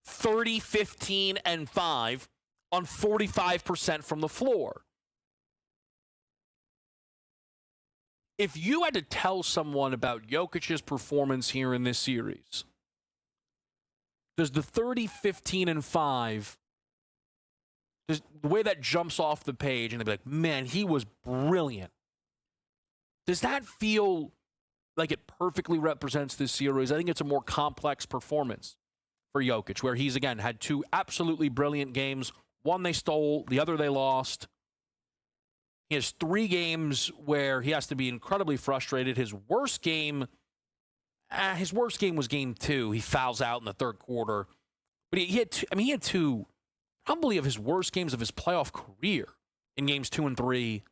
30, 15, and 5 on 45% from the floor. If you had to tell someone about Jokic's performance here in this series, does the 30, 15, and 5, the way that jumps off the page, and they'd be like, man, he was brilliant. Does that feel like it perfectly represents this series? I think it's a more complex performance for Jokic, where he's, again, had 2 absolutely brilliant games. One they stole, the other they lost. He has 3 games where he has to be incredibly frustrated. His worst game was game 2. He fouls out in the third quarter. But he had 2 probably of his worst games of his playoff career in games 2 and 3.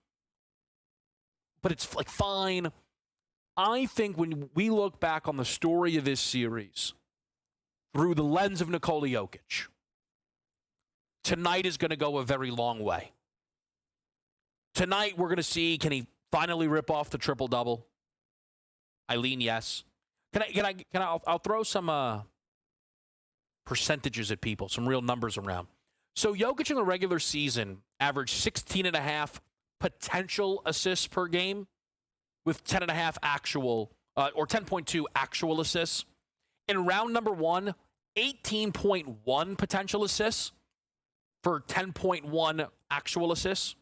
But it's like fine. I think when we look back on the story of this series through the lens of Nikola Jokic, tonight is going to go a very long way. Tonight, we're going to see, can he finally rip off the triple-double? I lean yes. I'll throw some percentages at people, some real numbers around. So Jokic in the regular season averaged 16.5 potential assists per game with 10.5 actual, or 10.2 actual assists. In round number 1, 18.1 potential assists for 10.1 actual assists.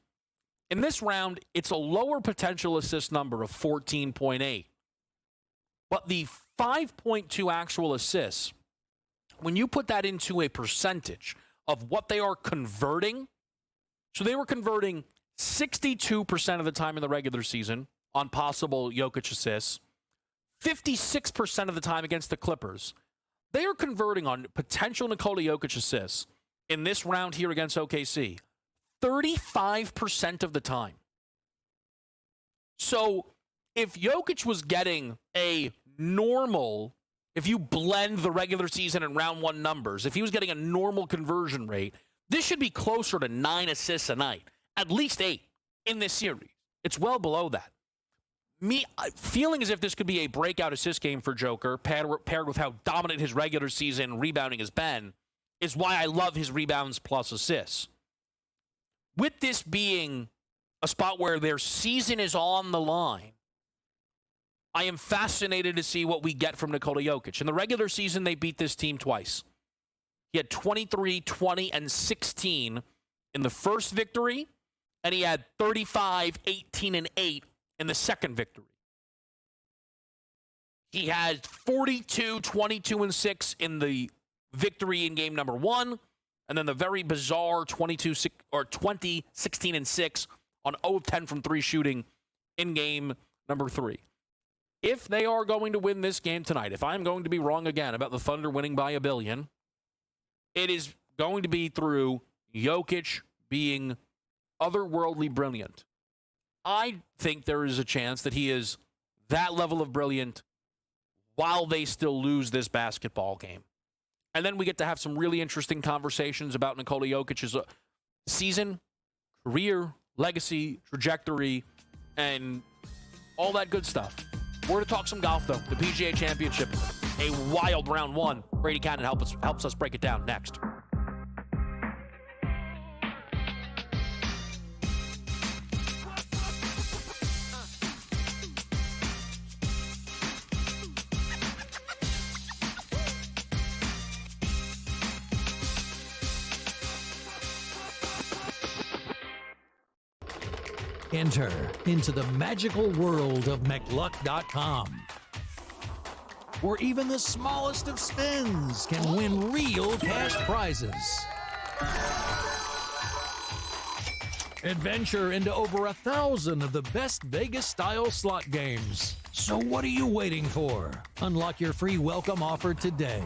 In this round, it's a lower potential assist number of 14.8. But the 5.2 actual assists, when you put that into a percentage of what they are converting, so they were converting 62% of the time in the regular season on possible Jokic assists, 56% of the time against the Clippers. They are converting on potential Nikola Jokic assists in this round here against OKC 35% of the time. So if Jokic was getting a normal, if you blend the regular season and round 1 numbers, if he was getting a normal conversion rate, this should be closer to 9 assists a night, at least 8 in this series. It's well below that. Me feeling as if this could be a breakout assist game for Joker, paired with how dominant his regular season rebounding has been, is why I love his rebounds plus assists. With this being a spot where their season is on the line, I am fascinated to see what we get from Nikola Jokic. In the regular season, they beat this team twice. He had 23, 20, and 16 in the first victory, and he had 35, 18, and 8 in the second victory. He had 42, 22, and 6 in the victory in game number 1, and then the very bizarre 20, 16, and 6 on 0 of 10 from 3 shooting in game number 3. If they are going to win this game tonight, if I'm going to be wrong again about the Thunder winning by 1 billion, it is going to be through Jokic being otherworldly brilliant. I think there is a chance that he is that level of brilliant while they still lose this basketball game. And then we get to have some really interesting conversations about Nikola Jokic's season, career, legacy, trajectory, and all that good stuff. We're to talk some golf, though. The PGA Championship, a wild round 1. Brady Cannon helps us break it down next. Enter into the magical world of McLuck.com, where even the smallest of spins can win real cash prizes. Adventure into over 1,000 of the best Vegas-style slot games. So what are you waiting for? Unlock your free welcome offer today.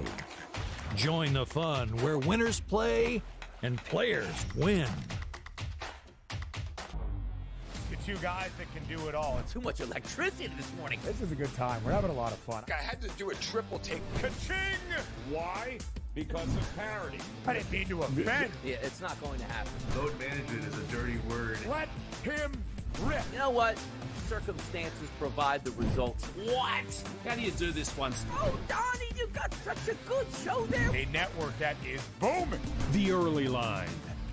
Join the fun where winners play and players win. Two guys that can do it all. Too much electricity this morning. This is a good time. We're having a lot of fun. I had to do a triple take. Ka-ching! Why? Because of parity. I didn't mean to offend. Yeah, it's not going to happen. Load management is a dirty word. Let him rip. You know what? Circumstances provide the results. What? How do you do this one? Oh, Donnie, you got such a good show there. A network that is booming. The Early Line,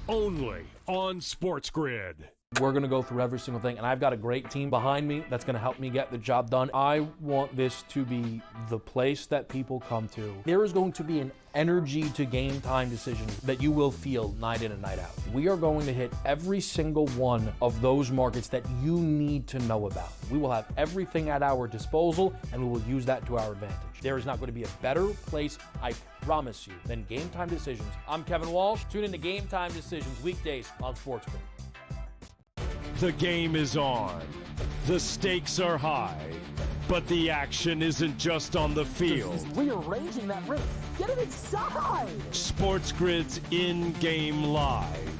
only on SportsGrid. We're going to go through every single thing, and I've got a great team behind me that's going to help me get the job done. I want this to be the place that people come to. There is going to be an energy to game time decisions that you will feel night in and night out. We are going to hit every single one of those markets that you need to know about. We will have everything at our disposal, and we will use that to our advantage. There is not going to be a better place, I promise you, than Game Time Decisions. I'm Kevin Walsh. Tune in to Game Time Decisions weekdays on SportsGrid. The game is on. The stakes are high. But the action isn't just on the field. Rearranging that roof. Get it inside! SportsGrid's in-game live.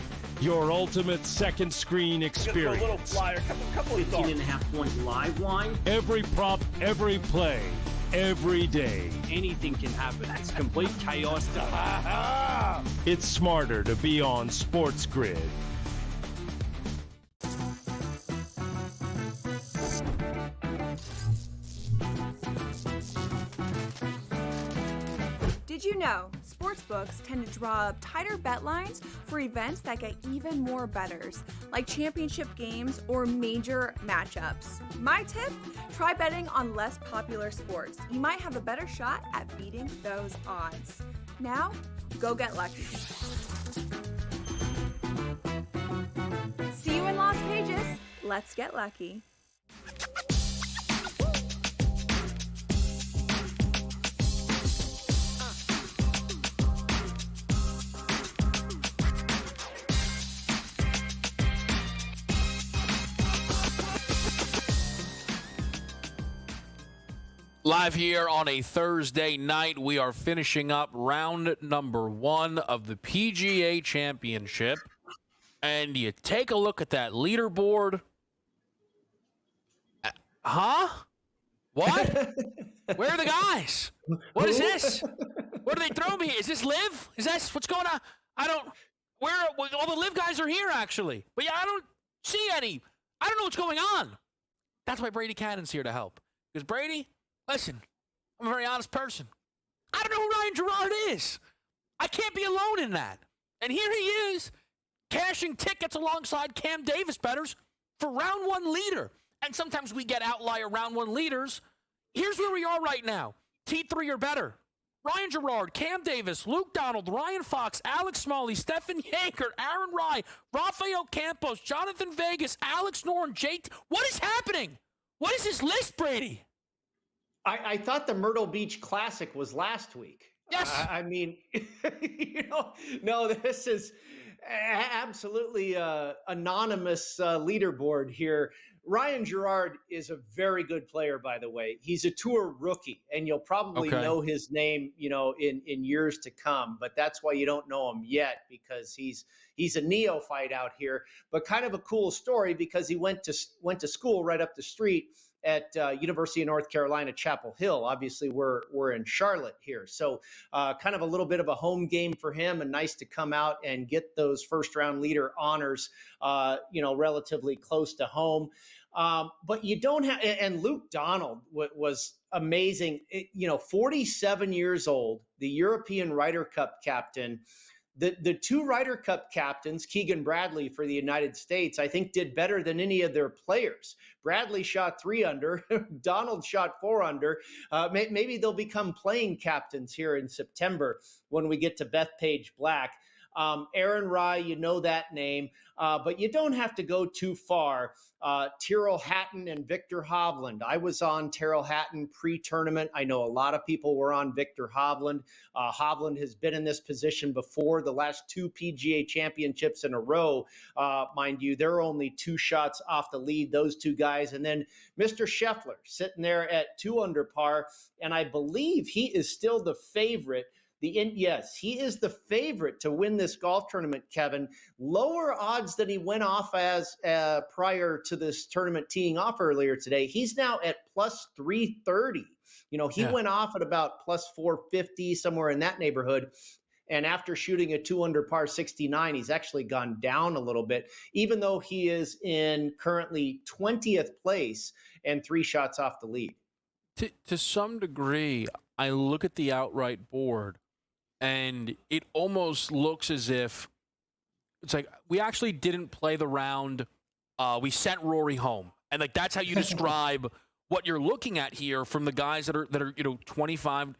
Your ultimate second screen experience. A little flyer, couple 18.5 point live line. Every prop, every play, every day. Anything can happen. It's complete chaos. It's smarter to be on SportsGrid. Did you know sportsbooks tend to draw up tighter bet lines for events that get even more bettors, like championship games or major matchups? My tip? Try betting on less popular sports. You might have a better shot at beating those odds. Now, go get lucky. See you in Las Vegas. Let's get lucky. Live here on a Thursday night, we are finishing up round number 1 of the PGA Championship. And you take a look at that leaderboard. Huh? What? Where are the guys? What is this? What are they throwing me? Is this Liv? Is that what's going on? All the Liv guys are here, actually. But yeah, I don't see any. I don't know what's going on. That's why Brady Cannon's here to help. Because Brady... Listen, I'm a very honest person. I don't know who Ryan Gerard is. I can't be alone in that. And here he is, cashing tickets alongside Cam Davis bettors for round one leader. And sometimes we get outlier round one leaders. Here's where we are right now. T3 or better. Ryan Gerard, Cam Davis, Luke Donald, Ryan Fox, Alex Smalley, Stephen Yeager, Aaron Rye, Rafael Campos, Jonathan Vegas, Alex Noren, Jake. What is happening? What is this list, Brady? I thought the Myrtle Beach Classic was last week. Yes. I mean, no, this is absolutely anonymous leaderboard here. Ryan Gerard is a very good player, by the way. He's a tour rookie, and you'll probably know his name, in years to come. But that's why you don't know him yet, because he's a neophyte out here. But kind of a cool story, because he went to school right up the street at University of North Carolina, Chapel Hill. Obviously, we're in Charlotte here. So kind of a little bit of a home game for him, and nice to come out and get those first-round leader honors, relatively close to home. But you don't have, and Luke Donald was amazing. 47 years old, the European Ryder Cup captain. The two Ryder Cup captains, Keegan Bradley for the United States, I think did better than any of their players. Bradley shot 3 under, Donald shot 4 under. Maybe they'll become playing captains here in September when we get to Bethpage Black. Aaron Rye, you know that name, but you don't have to go too far. Tyrrell Hatton and Victor Hovland. I was on Tyrrell Hatton pre-tournament. I know a lot of people were on Victor Hovland. Hovland has been in this position before. The last 2 PGA championships in a row, mind you, they're only 2 shots off the lead, those 2 guys. And then Mr. Scheffler sitting there at 2 under par, and I believe he is still the favorite. Yes, he is the favorite to win this golf tournament, Kevin. Lower odds than he went off as prior to this tournament teeing off earlier today. He's now at plus 330. He went off at about plus 450, somewhere in that neighborhood. And after shooting a 2 under par 69, he's actually gone down a little bit, even though he is in currently 20th place and 3 shots off the lead. To some degree, I look at the outright board, and it almost looks as if it's like we actually didn't play the round. We sent Rory home, and that's how you describe what you're looking at here from the guys that are 25.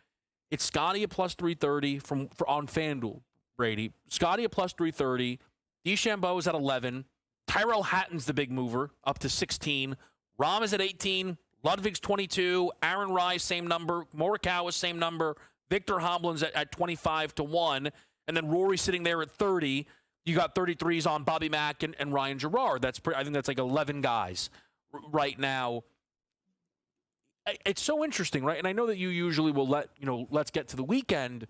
It's Scotty at plus 330 on FanDuel. Brady, Scotty at plus 330. DeChambeau is at 11. Tyrrell Hatton's the big mover, up to 16. Rahm is at 18. Ludwig's 22. Aaron Rye, same number. Morikawa, same number. Victor Hovland's at 25 to 1. And then Rory sitting there at 30. You got 33s on Bobby Mack and Ryan Gerard. I think that's like 11 guys right now. It's so interesting, right? And I know that you usually will let's get to the weekend.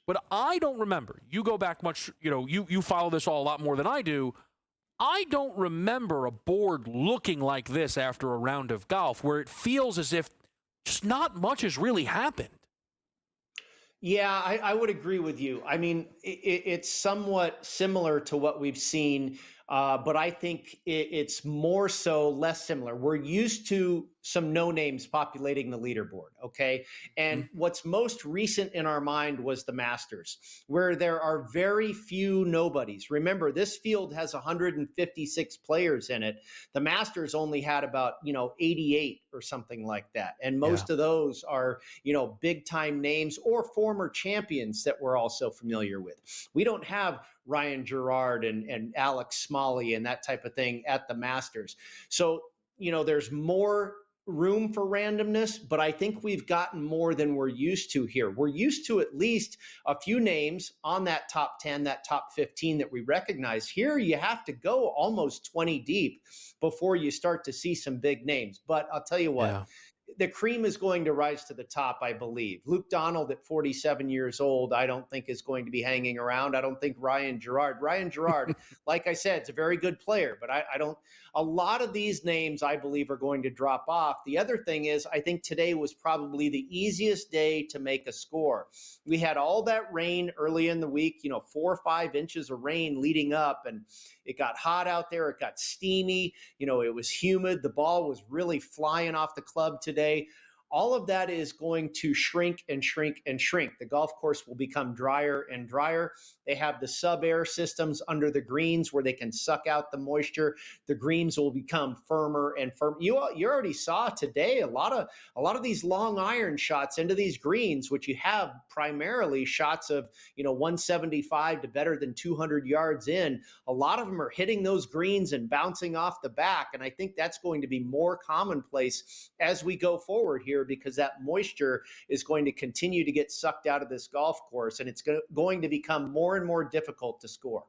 But I don't remember. You go back much, you follow this all a lot more than I do. I don't remember a board looking like this after a round of golf, where it feels as if just not much has really happened. Yeah, I would agree with you. I mean, it's somewhat similar to what we've seen, but I think it's more so less similar. We're used to some no names populating the leaderboard, okay? And what's most recent in our mind was the Masters, where there are very few nobodies. Remember, this field has 156 players in it. The Masters only had about, 88 or something like that. And most of those are, big time names or former champions that we're also familiar with. We don't have Ryan Gerard and Alex Smalley and that type of thing at the Masters. So, there's more room for randomness, but I think we've gotten more than we're used to here. We're used to at least a few names on that top 10, that top 15 that we recognize. Here, you have to go almost 20 deep before you start to see some big names. But I'll tell you what, the cream is going to rise to the top, I believe. Luke Donald at 47 years old, I don't think is going to be hanging around. I don't think Ryan Gerard, like I said, it's a very good player, but I don't, a lot of these names I believe are going to drop off. The other thing is, I think today was probably the easiest day to make a score. We had all that rain early in the week, 4 or 5 inches of rain leading up, and it got hot out there. It got steamy. It was humid. The ball was really flying off the club today. all of that is going to shrink and shrink and shrink. The golf course will become drier and drier. They have the sub-air systems under the greens where they can suck out the moisture. The greens will become firmer and firmer. You already saw today a lot of these long iron shots into these greens, which you have primarily shots of 175 to better than 200 yards in. A lot of them are hitting those greens and bouncing off the back, and I think that's going to be more commonplace as we go forward here, because that moisture is going to continue to get sucked out of this golf course, and it's going to become more and more difficult to score.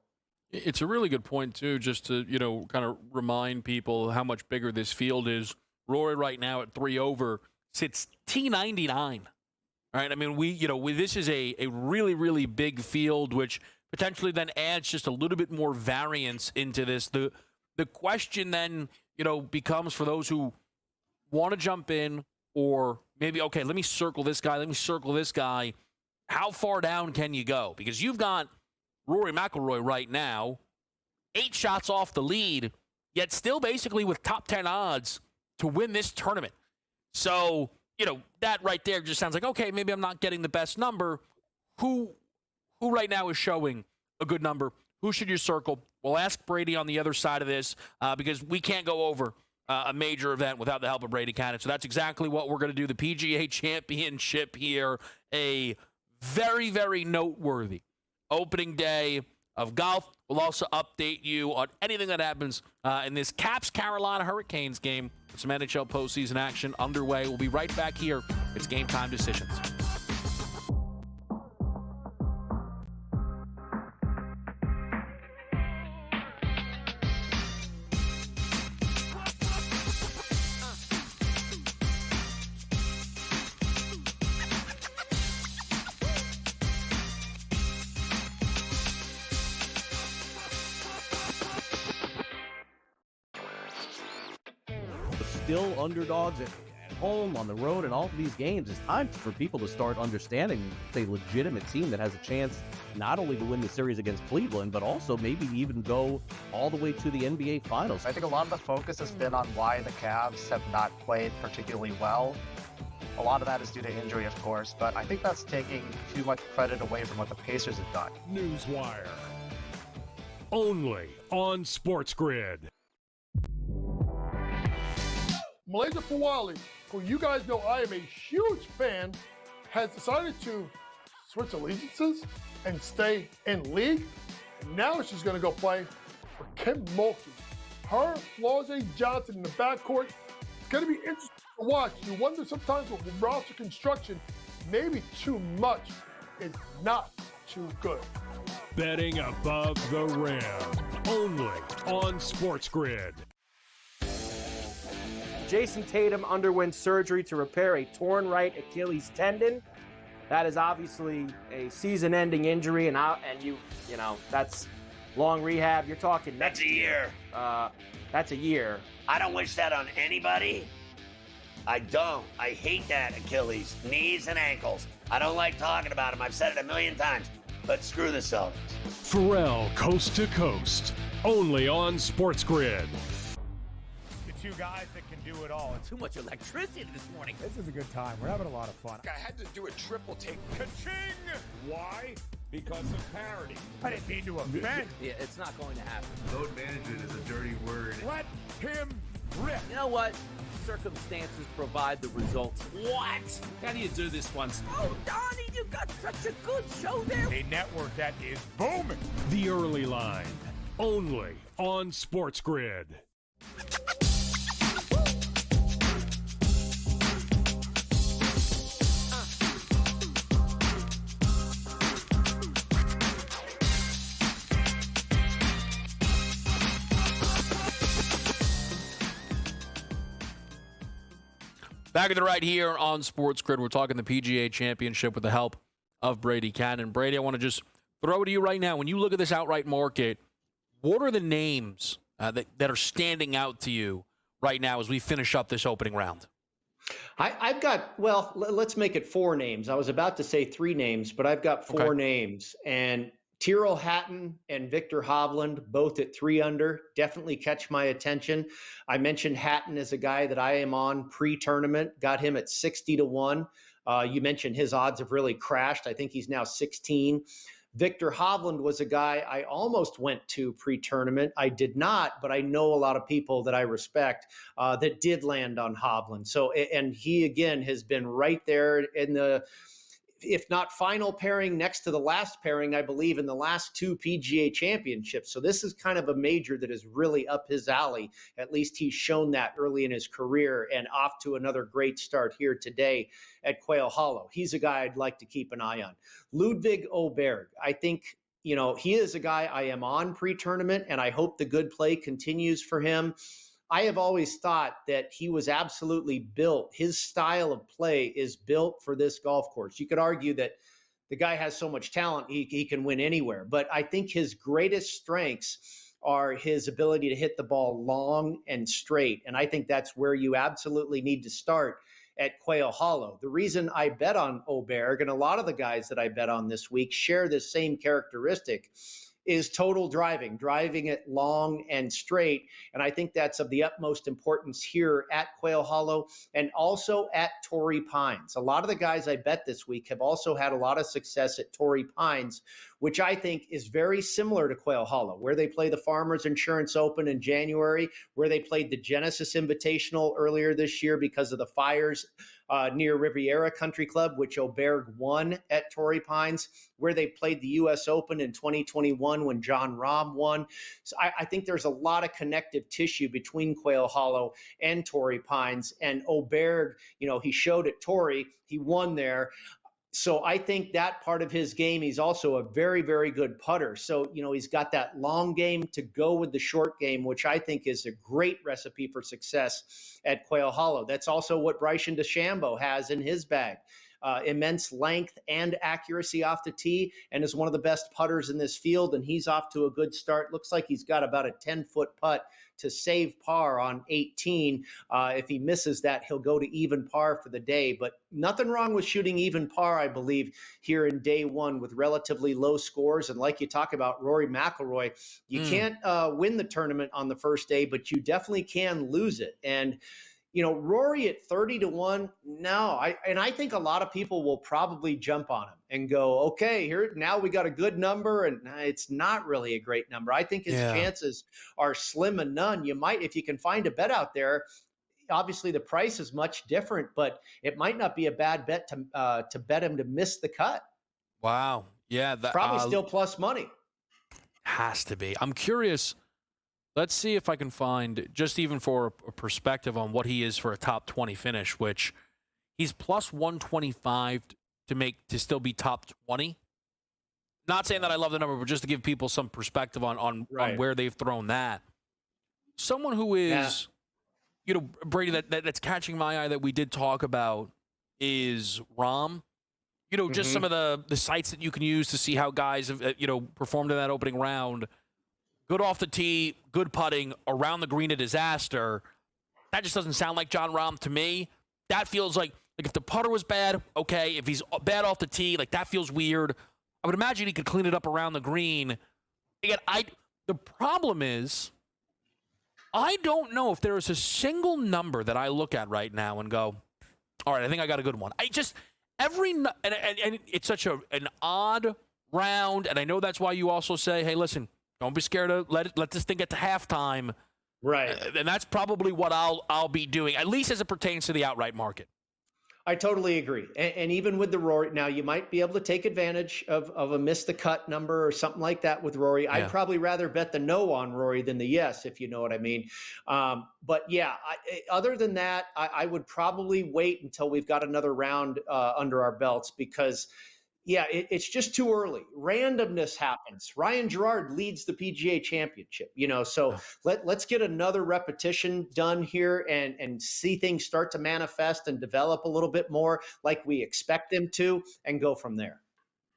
It's a really good point, too, just to, kind of remind people how much bigger this field is. Rory right now at 3 over sits T99. All right, I mean, this is a really, really big field, which potentially then adds just a little bit more variance into this. The question then, becomes for those who want to jump in, or maybe, okay, let me circle this guy. How far down can you go? Because you've got Rory McIlroy right now, 8 shots off the lead, yet still basically with top 10 odds to win this tournament. So, that right there just sounds like, okay, maybe I'm not getting the best number. Who right now is showing a good number? Who should you circle? We'll ask Brady on the other side of this because we can't go over a major event without the help of Brady Cannon. So that's exactly what we're going to do. The PGA Championship here, a very, very noteworthy opening day of golf. We'll also update you on anything that happens in this Caps-Carolina Hurricanes game. Some NHL postseason action underway. We'll be right back here. It's Game Time Decisions. Still underdogs at home, on the road, and all of these games. It's time for people to start understanding it's a legitimate team that has a chance not only to win the series against Cleveland, but also maybe even go all the way to the NBA Finals. I think a lot of the focus has been on why the Cavs have not played particularly well. A lot of that is due to injury, of course, but I think that's taking too much credit away from what the Pacers have done. Newswire. Only on SportsGrid. Malaysia Fawali, who you guys know I am a huge fan, has decided to switch allegiances and stay in league. And now she's going to go play for Kim Mulkey. Her, Flau'jae Johnson in the backcourt. It's going to be interesting to watch. You wonder sometimes with roster construction, maybe too much is not too good. Betting above the rim. Only on SportsGrid. Jason Tatum underwent surgery to repair a torn right Achilles tendon. That is obviously a season-ending injury, and that's long rehab. You're talking That's a year. That's a year. I don't wish that on anybody. I don't. I hate that Achilles, knees and ankles. I don't like talking about them. I've said it a million times. But screw the Celtics. Pharrell Coast to Coast. Only on SportsGrid. Two guys that can do it all. Too much electricity this morning. This is a good time. We're having a lot of fun. I had to do a triple take. Ka-ching! Why? Because of parity. I didn't mean to offend. Yeah, it's not going to happen. Load management is a dirty word. Let him rip. You know what? Circumstances provide the results. What? How do you do this one? Oh, Donnie, you got such a good show there. A network that is booming. The Early Line. Only on SportsGrid. Back at the right here on SportsGrid, we're talking the PGA Championship with the help of Brady Cannon. Brady, I want to just throw it to you right now. When you look at this outright market, what are the names that are standing out to you right now as we finish up this opening round? I've got, let's make it 4 names. I was about to say 3 names, but I've got 4 names. And Tyrrell Hatton and Victor Hovland, both at 3 under, definitely catch my attention. I mentioned Hatton as a guy that I am on pre-tournament, got him at 60-1. You mentioned his odds have really crashed. I think he's now 16. Victor Hovland was a guy I almost went to pre-tournament. I did not, but I know a lot of people that I respect that did land on Hovland. So, and he again has been right there in the, if not final pairing, next to the last pairing, I believe, in the last 2 PGA championships. So this is kind of a major that is really up his alley. At least he's shown that early in his career, and off to another great start here today at Quail Hollow. He's a guy I'd like to keep an eye on. Ludwig Oberg, I think, you know, he is a guy I am on pre-tournament, and I hope the good play continues for him. I have always thought that he was absolutely built. His style of play is built for this golf course. You could argue that the guy has so much talent, he can win anywhere. But I think his greatest strengths are his ability to hit the ball long and straight. And I think that's where you absolutely need to start at Quail Hollow. The reason I bet on Oberg, and a lot of the guys that I bet on this week share this same characteristic, is total driving it long and straight. And I think that's of the utmost importance here at Quail Hollow and also at Torrey Pines. A lot of the guys I bet this week have also had a lot of success at Torrey Pines, which I think is very similar to Quail Hollow, where they play the Farmers Insurance Open in January, where they played the Genesis Invitational earlier this year because of the fires near Riviera Country Club, which Oberg won at Torrey Pines, where they played the U.S. Open in 2021 when John Rahm won. So I think there's a lot of connective tissue between Quail Hollow and Torrey Pines. And Oberg, you know, he showed at Torrey, he won there. So I think that part of his game, he's also a very, very good putter. So, you know, he's got that long game to go with the short game, which I think is a great recipe for success at Quail Hollow. That's also what Bryson DeChambeau has in his bag. Immense length and accuracy off the tee, and is one of the best putters in this field, and he's off to a good start. Looks like he's got about a 10-foot putt to save par on 18. If he misses that, he'll go to even par for the day, but nothing wrong with shooting even par, I believe, here in day one with relatively low scores. And like you talk about Rory McIlroy, you can't win the tournament on the first day, but you definitely can lose it. And you know, Rory at 30-1, no. I think a lot of people will probably jump on him and go, okay, here now we got a good number, and it's not really a great number. I think his chances are slim and none. You might, if you can find a bet out there, obviously the price is much different, but it might not be a bad bet to bet him to miss the cut. Wow. Yeah. That, probably still plus money. Has to be. I'm curious. Let's see if I can find, just even for a perspective on what he is for a top 20 finish, which he's plus 125 to still be top 20. Not saying that I love the number, but just to give people some perspective on where they've thrown that. Someone who is, you know, Brady, that's catching my eye that we did talk about is Rahm. You know, just some of the sites that you can use to see how guys have, you know, performed in that opening round. Good off the tee, good putting, around the green a disaster. That just doesn't sound like John Rahm to me. That feels like if the putter was bad, okay. If he's bad off the tee, like that feels weird. I would imagine he could clean it up around the green. Again, the problem is, I don't know if there is a single number that I look at right now and go, all right, I think I got a good one. I just, and it's such an odd round, and I know that's why you also say, hey, listen, don't be scared to let this thing get to halftime. Right. And that's probably what I'll be doing, at least as it pertains to the outright market. I totally agree. And even with the Rory, now you might be able to take advantage of a miss the cut number or something like that with Rory. Yeah. I'd probably rather bet the no on Rory than the yes, if you know what I mean. But yeah, other than that, I would probably wait until we've got another round under our belts because yeah, it's just too early. Randomness happens. Ryan Gerard leads the PGA Championship, you know, so let's get another repetition done here and see things start to manifest and develop a little bit more like we expect them to and go from there.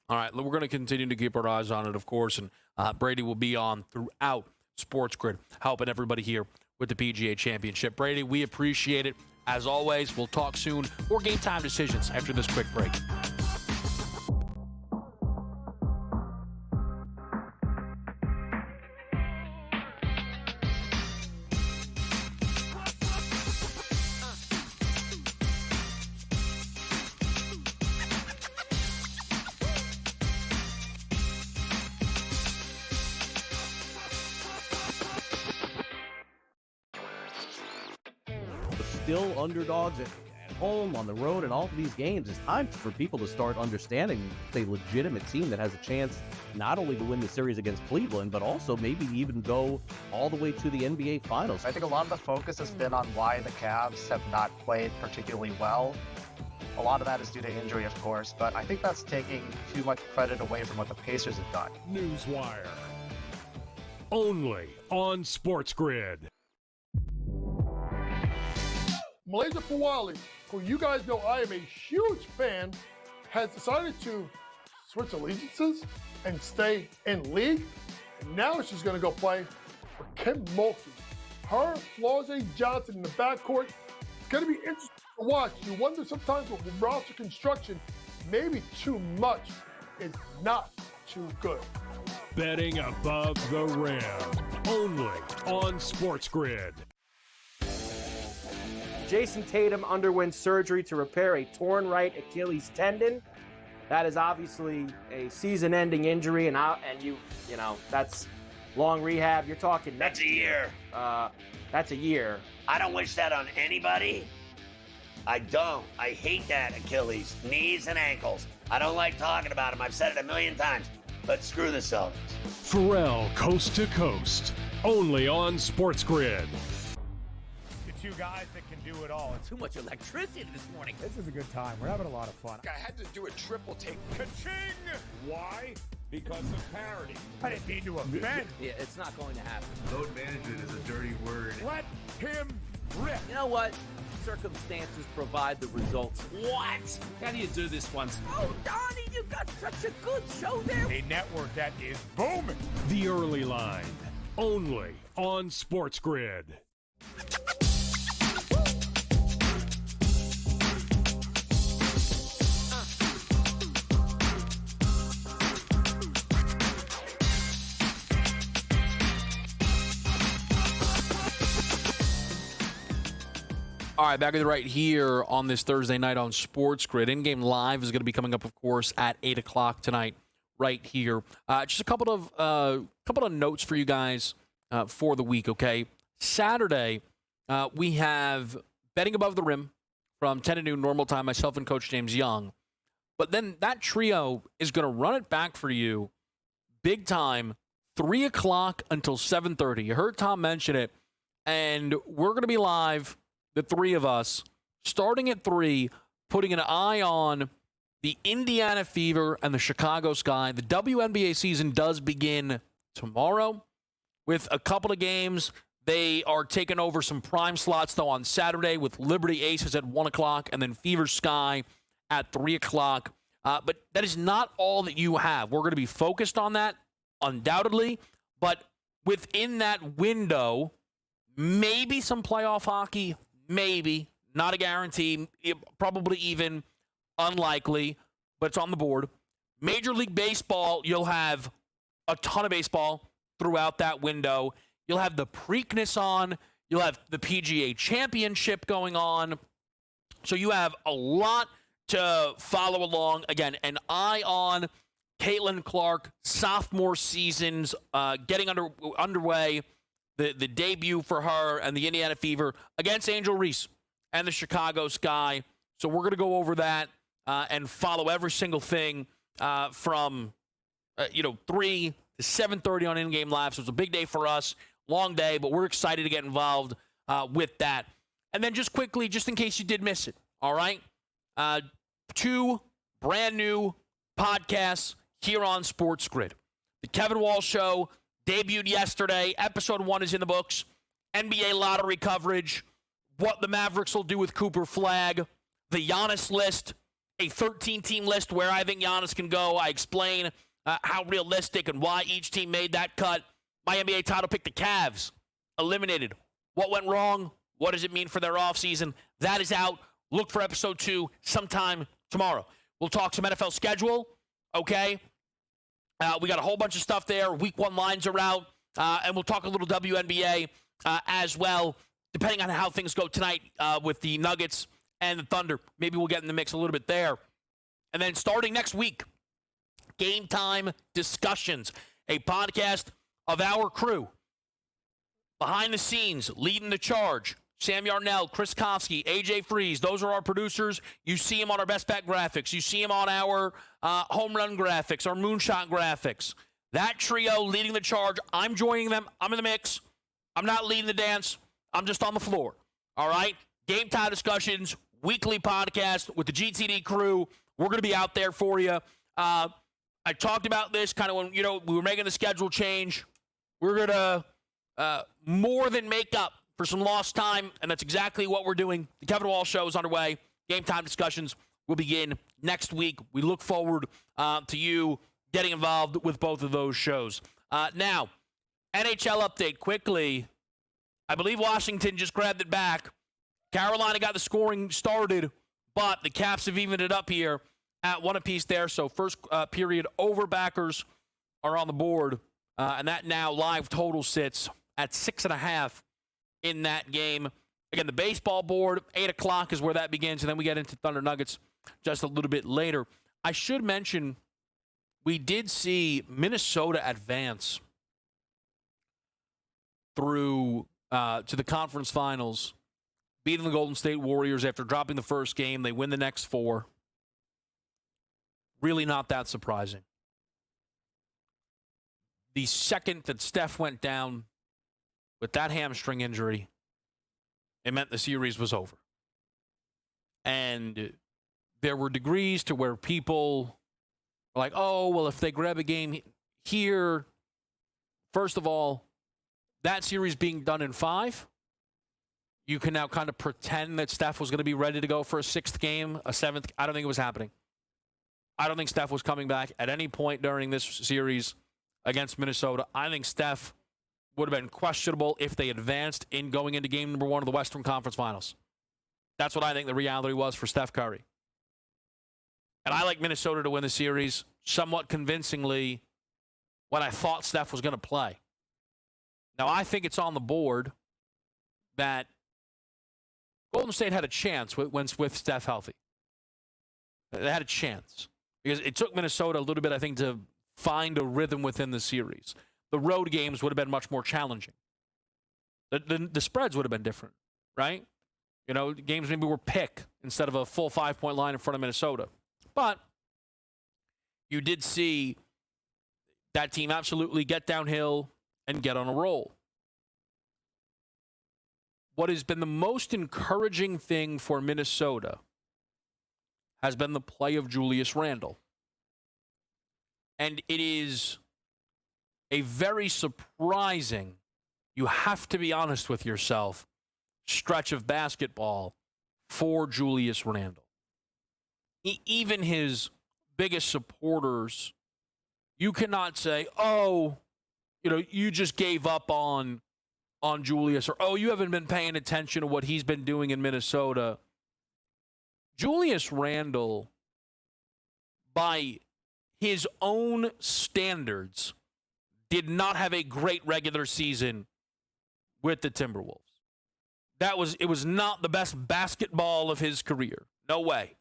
All right, we're going to continue to keep our eyes on it, of course, and Brady will be on throughout SportsGrid, helping everybody here with the PGA Championship. Brady, we appreciate it. As always, we'll talk soon. More Game Time decisions after this quick break. still underdogs at home, on the road, and all of these games. It's time for people to start understanding it's a legitimate team that has a chance not only to win the series against Cleveland, but also maybe even go all the way to the NBA Finals. I think a lot of the focus has been on why the Cavs have not played particularly well. A lot of that is due to injury, of course, but I think that's taking too much credit away from what the Pacers have done. Newswire. Only on SportsGrid. Malaysia Fawali, who you guys know I am a huge fan, has decided to switch allegiances and stay in league. And now she's going to go play for Kim Mulkey. Her, Flau'jae Johnson in the backcourt. It's going to be interesting to watch. You wonder sometimes with roster construction, maybe too much is not too good. Betting above the rim. Only on SportsGrid. Jason Tatum underwent surgery to repair a torn right Achilles tendon. That is obviously a season-ending injury, and you know that's long rehab. You're talking That's a year. That's a year. I don't wish that on anybody. I don't. I hate that Achilles, knees and ankles. I don't like talking about them. I've said it a million times, but screw the Celtics. Pharrell Coast to Coast. Only on SportsGrid. Two guys that can do it all. Too much electricity this morning. This is a good time. We're having a lot of fun. I had to do a triple take. Ka-ching! Why? Because of parity. I didn't mean to offend. Yeah, it's not going to happen. Load management is a dirty word. Let him rip. You know what? Circumstances provide the results. What? How do you do this one? Oh, Donnie, you got such a good show there. A network that is booming. The Early Line. Only on SportsGrid. All right, back at the right here on this Thursday night on SportsGrid. In-game live is going to be coming up, of course, at 8 o'clock tonight, right here. Just a couple of notes for you guys for the week. Okay, Saturday we have betting above the rim from 10 to noon normal time. Myself and Coach James Young, but then that trio is going to run it back for you, big time, 3 o'clock until 7:30. You heard Tom mention it, and we're going to be live. The three of us, starting at 3, putting an eye on the Indiana Fever and the Chicago Sky. The WNBA season does begin tomorrow with a couple of games. They are taking over some prime slots, though, on Saturday with Liberty Aces at 1 o'clock and then Fever Sky at 3 o'clock. But that is not all that you have. We're going to be focused on that, undoubtedly. But within that window, maybe some playoff hockey. Maybe. Not a guarantee. Probably even unlikely, but it's on the board. Major League Baseball, you'll have a ton of baseball throughout that window. You'll have the Preakness on. You'll have the PGA Championship going on. So you have a lot to follow along. Again, an eye on Caitlin Clark, sophomore seasons getting underway. The debut for her and the Indiana Fever against Angel Reese and the Chicago Sky. So we're going to go over that and follow every single thing from 3 to 7:30 on In-Game Live. So it's a big day for us, long day, but we're excited to get involved with that. And then just quickly, just in case you did miss it, all right, 2 brand new podcasts here on SportsGrid. The Kevin Walsh Show debuted yesterday. Episode 1 is in the books. NBA lottery coverage. What the Mavericks will do with Cooper Flagg. The Giannis list. A 13-team list where I think Giannis can go. I explain how realistic and why each team made that cut. My NBA title pick, the Cavs. Eliminated. What went wrong? What does it mean for their offseason? That is out. Look for episode 2 sometime tomorrow. We'll talk some NFL schedule. Okay? We got a whole bunch of stuff there. Week 1 lines are out. And we'll talk a little WNBA as well, depending on how things go tonight with the Nuggets and the Thunder. Maybe we'll get in the mix a little bit there. And then starting next week, Game Time Discussions, a podcast of our crew. Behind the scenes, leading the charge, Sam Yarnell, Chris Kofsky, AJ Freeze. Those are our producers. You see them on our best bet graphics. You see them on our home run graphics, our moonshot graphics. That trio leading the charge. I'm joining them. I'm in the mix. I'm not leading the dance. I'm just on the floor. All right? Game time discussions, weekly podcast with the GTD crew. We're going to be out there for you. I talked about this kind of when, we were making the schedule change. We're going to more than make up for some lost time, and that's exactly what we're doing. The Kevin Walsh Show is underway. Game time discussions will begin next week. We look forward to you getting involved with both of those shows. Now, NHL update quickly. I believe Washington just grabbed it back. Carolina got the scoring started, but the Caps have evened it up here at 1 apiece there. So first period over, backers are on the board, and that now live total sits at 6.5 in that game. Again, the baseball board, 8 o'clock is where that begins, and then we get into Thunder Nuggets just a little bit later. I should mention we did see Minnesota advance through to the conference finals, beating the Golden State Warriors after dropping the first game. They win the next 4. Really not that surprising. The second that Steph went down with that hamstring injury, it meant the series was over. And there were degrees to where people were like, oh, well, if they grab a game here, first of all, that series being done in 5, you can now kind of pretend that Steph was going to be ready to go for a 6th game, a 7th. I don't think it was happening. I don't think Steph was coming back at any point during this series against Minnesota. I think Steph would have been questionable if they advanced in going into game number 1 of the Western Conference Finals. That's what I think the reality was for Steph Curry. And I like Minnesota to win the series somewhat convincingly when I thought Steph was going to play. Now, I think it's on the board that Golden State had a chance with Steph healthy. They had a chance because it took Minnesota a little bit, I think, to find a rhythm within the series. The road games would have been much more challenging. The spreads would have been different, right? Games maybe were pick instead of a full 5-point line in front of Minnesota. But you did see that team absolutely get downhill and get on a roll. What has been the most encouraging thing for Minnesota has been the play of Julius Randle. And it is a very surprising, you have to be honest with yourself, stretch of basketball for Julius Randle. Even his biggest supporters, you cannot say, oh, you just gave up on Julius, or, oh, you haven't been paying attention to what he's been doing in Minnesota. Julius Randle, by his own standards, did not have a great regular season with the Timberwolves. It was not the best basketball of his career. No way.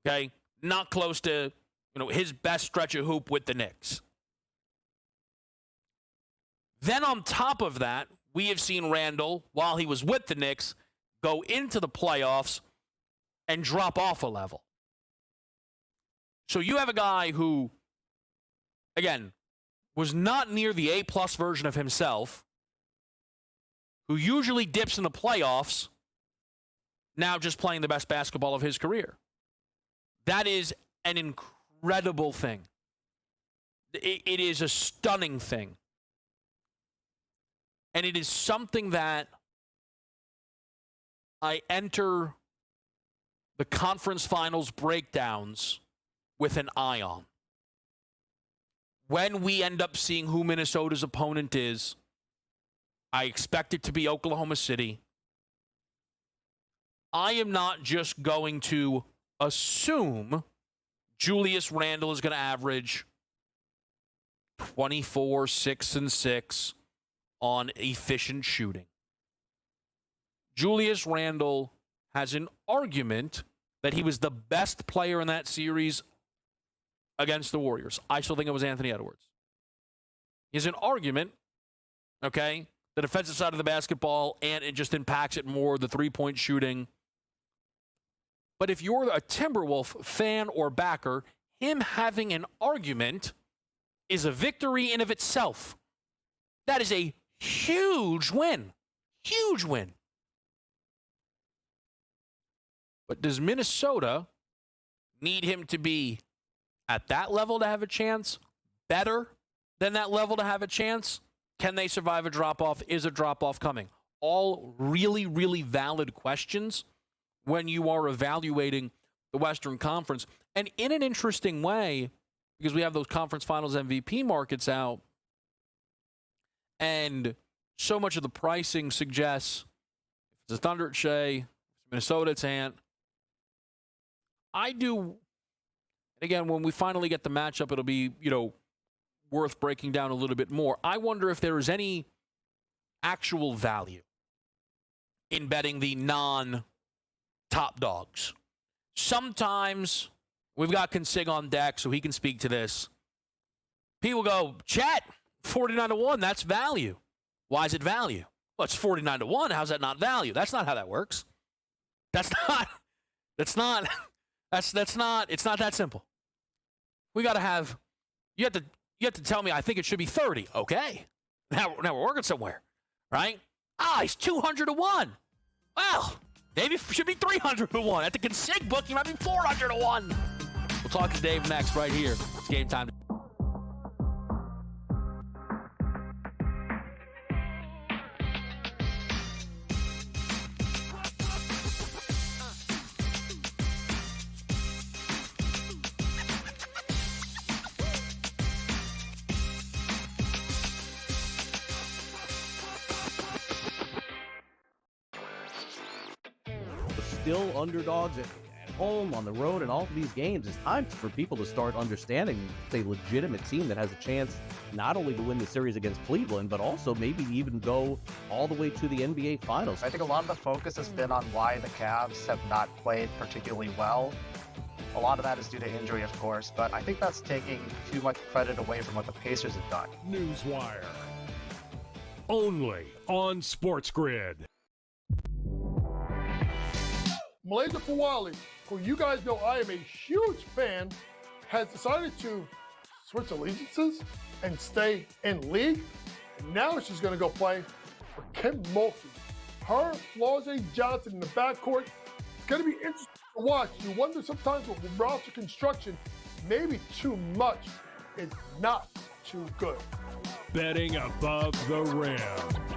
Okay? Not close to, his best stretch of hoop with the Knicks. Then on top of that, we have seen Randle, while he was with the Knicks, go into the playoffs and drop off a level. So you have a guy who, again, was not near the A-plus version of himself, who usually dips in the playoffs, now just playing the best basketball of his career. That is an incredible thing. It is a stunning thing. And it is something that I enter the conference finals breakdowns with an eye on. When we end up seeing who Minnesota's opponent is, I expect it to be Oklahoma City. I am not just going to assume Julius Randle is going to average 24, 6, and 6 on efficient shooting. Julius Randle has an argument that he was the best player in that series against the Warriors. I still think it was Anthony Edwards. He has an argument, okay, the defensive side of the basketball, and it just impacts it more, the three-point shooting. But if you're a Timberwolf fan or backer, him having an argument is a victory in of itself. That is a huge win. Huge win. But does Minnesota need him to be at that level to have a chance? Better than that level to have a chance? Can they survive a drop-off? Is a drop-off coming? All really, really valid questions when you are evaluating the Western Conference. And in an interesting way, because we have those conference finals MVP markets out, and so much of the pricing suggests if it's a Thunder, it's Shea. If it's Minnesota, it's Ant. I do, and again, when we finally get the matchup, it'll be, worth breaking down a little bit more. I wonder if there is any actual value in betting the non-top dogs. Sometimes we've got Consig on deck, so he can speak to this. People go, Chet, 49-1, that's value. Why is it value? Well, it's 49-1. How's that not value? That's not how that works. It's not that simple. We got to have, you have to tell me I think it should be 30. Okay. Now we're working somewhere, right? He's 200-1. Well, maybe it should be 300-1. At the Consig book, he might be 400-1. We'll talk to Dave next right here. It's Game Time. Still underdogs at home, on the road, and all of these games. It's time for people to start understanding it's a legitimate team that has a chance not only to win the series against Cleveland, but also maybe even go all the way to the NBA Finals. I think a lot of the focus has been on why the Cavs have not played particularly well. A lot of that is due to injury, of course, but I think that's taking too much credit away from what the Pacers have done. Newswire. Only on SportsGrid. Malaysia Fawali, who you guys know I am a huge fan, has decided to switch allegiances and stay in league. And now she's going to go play for Kim Mulkey. Her, Flau'jae Johnson in the backcourt. It's going to be interesting to watch. You wonder sometimes with roster construction, maybe too much is not too good. Betting above the rim.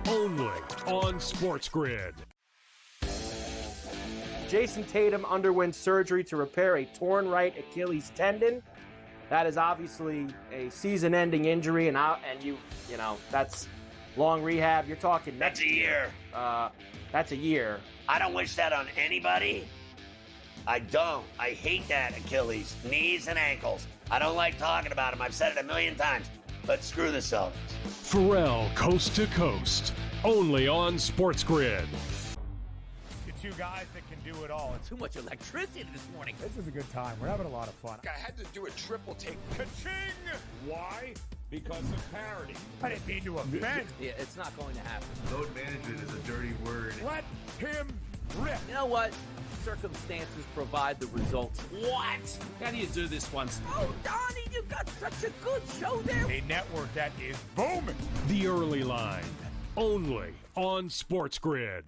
Only on SportsGrid. Jason Tatum underwent surgery to repair a torn right Achilles tendon. That is obviously a season-ending injury, and that's long rehab. You're talking That's a year. That's a year. I don't wish that on anybody. I don't. I hate that Achilles, knees and ankles. I don't like talking about them. I've said it a million times, but screw the Celtics. Pharrell Coast to Coast. Only on SportsGrid. Two guys that can do it all. Too much electricity this morning. This is a good time. We're having a lot of fun. I had to do a triple take. Ka-ching! Why? Because of parity. I didn't mean to offend. Yeah, it's not going to happen. Load management is a dirty word. Let him rip. You know what? Circumstances provide the results. What? How do you do this one? Oh, Donnie, you got such a good show there. A network that is booming. The Early Line. Only on SportsGrid.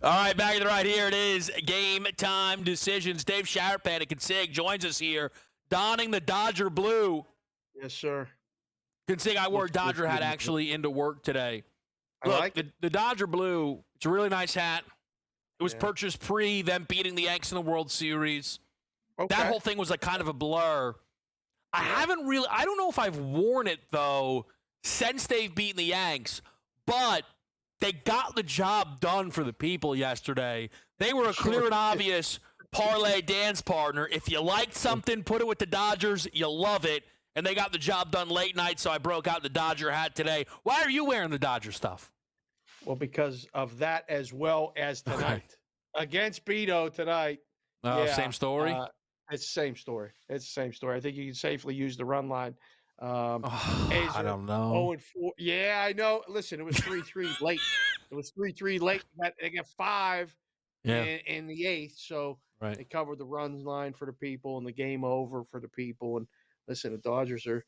All right, back to the right here. It is Game Time Decisions. Dave Sharpan at Consig joins us here, donning the Dodger blue. Yes, sir. Consig, I wore a Dodger hat actually into work today. I Look, like the Dodger blue, it's a really nice hat. It was purchased pre them beating the Yanks in the World Series. Okay. That whole thing was like kind of a blur. I don't know if I've worn it, though, since they've beaten the Yanks, but they got the job done for the people yesterday. They were a clear and obvious parlay dance partner. If you liked something, put it with the Dodgers. You love it. and they got the job done late night, so I broke out the Dodger hat today. Why are you wearing the Dodger stuff? Well, because of that as well as tonight. Against Beto tonight. Same story? It's the same story. It's the same story. I think you can safely use the run line. I don't know. 0-4. Yeah, I know. Listen, it was 3-3 late. It was 3-3 late. They got 5 in the 8th, so they covered the run line for the people and the game over for the people. And listen, the Dodgers are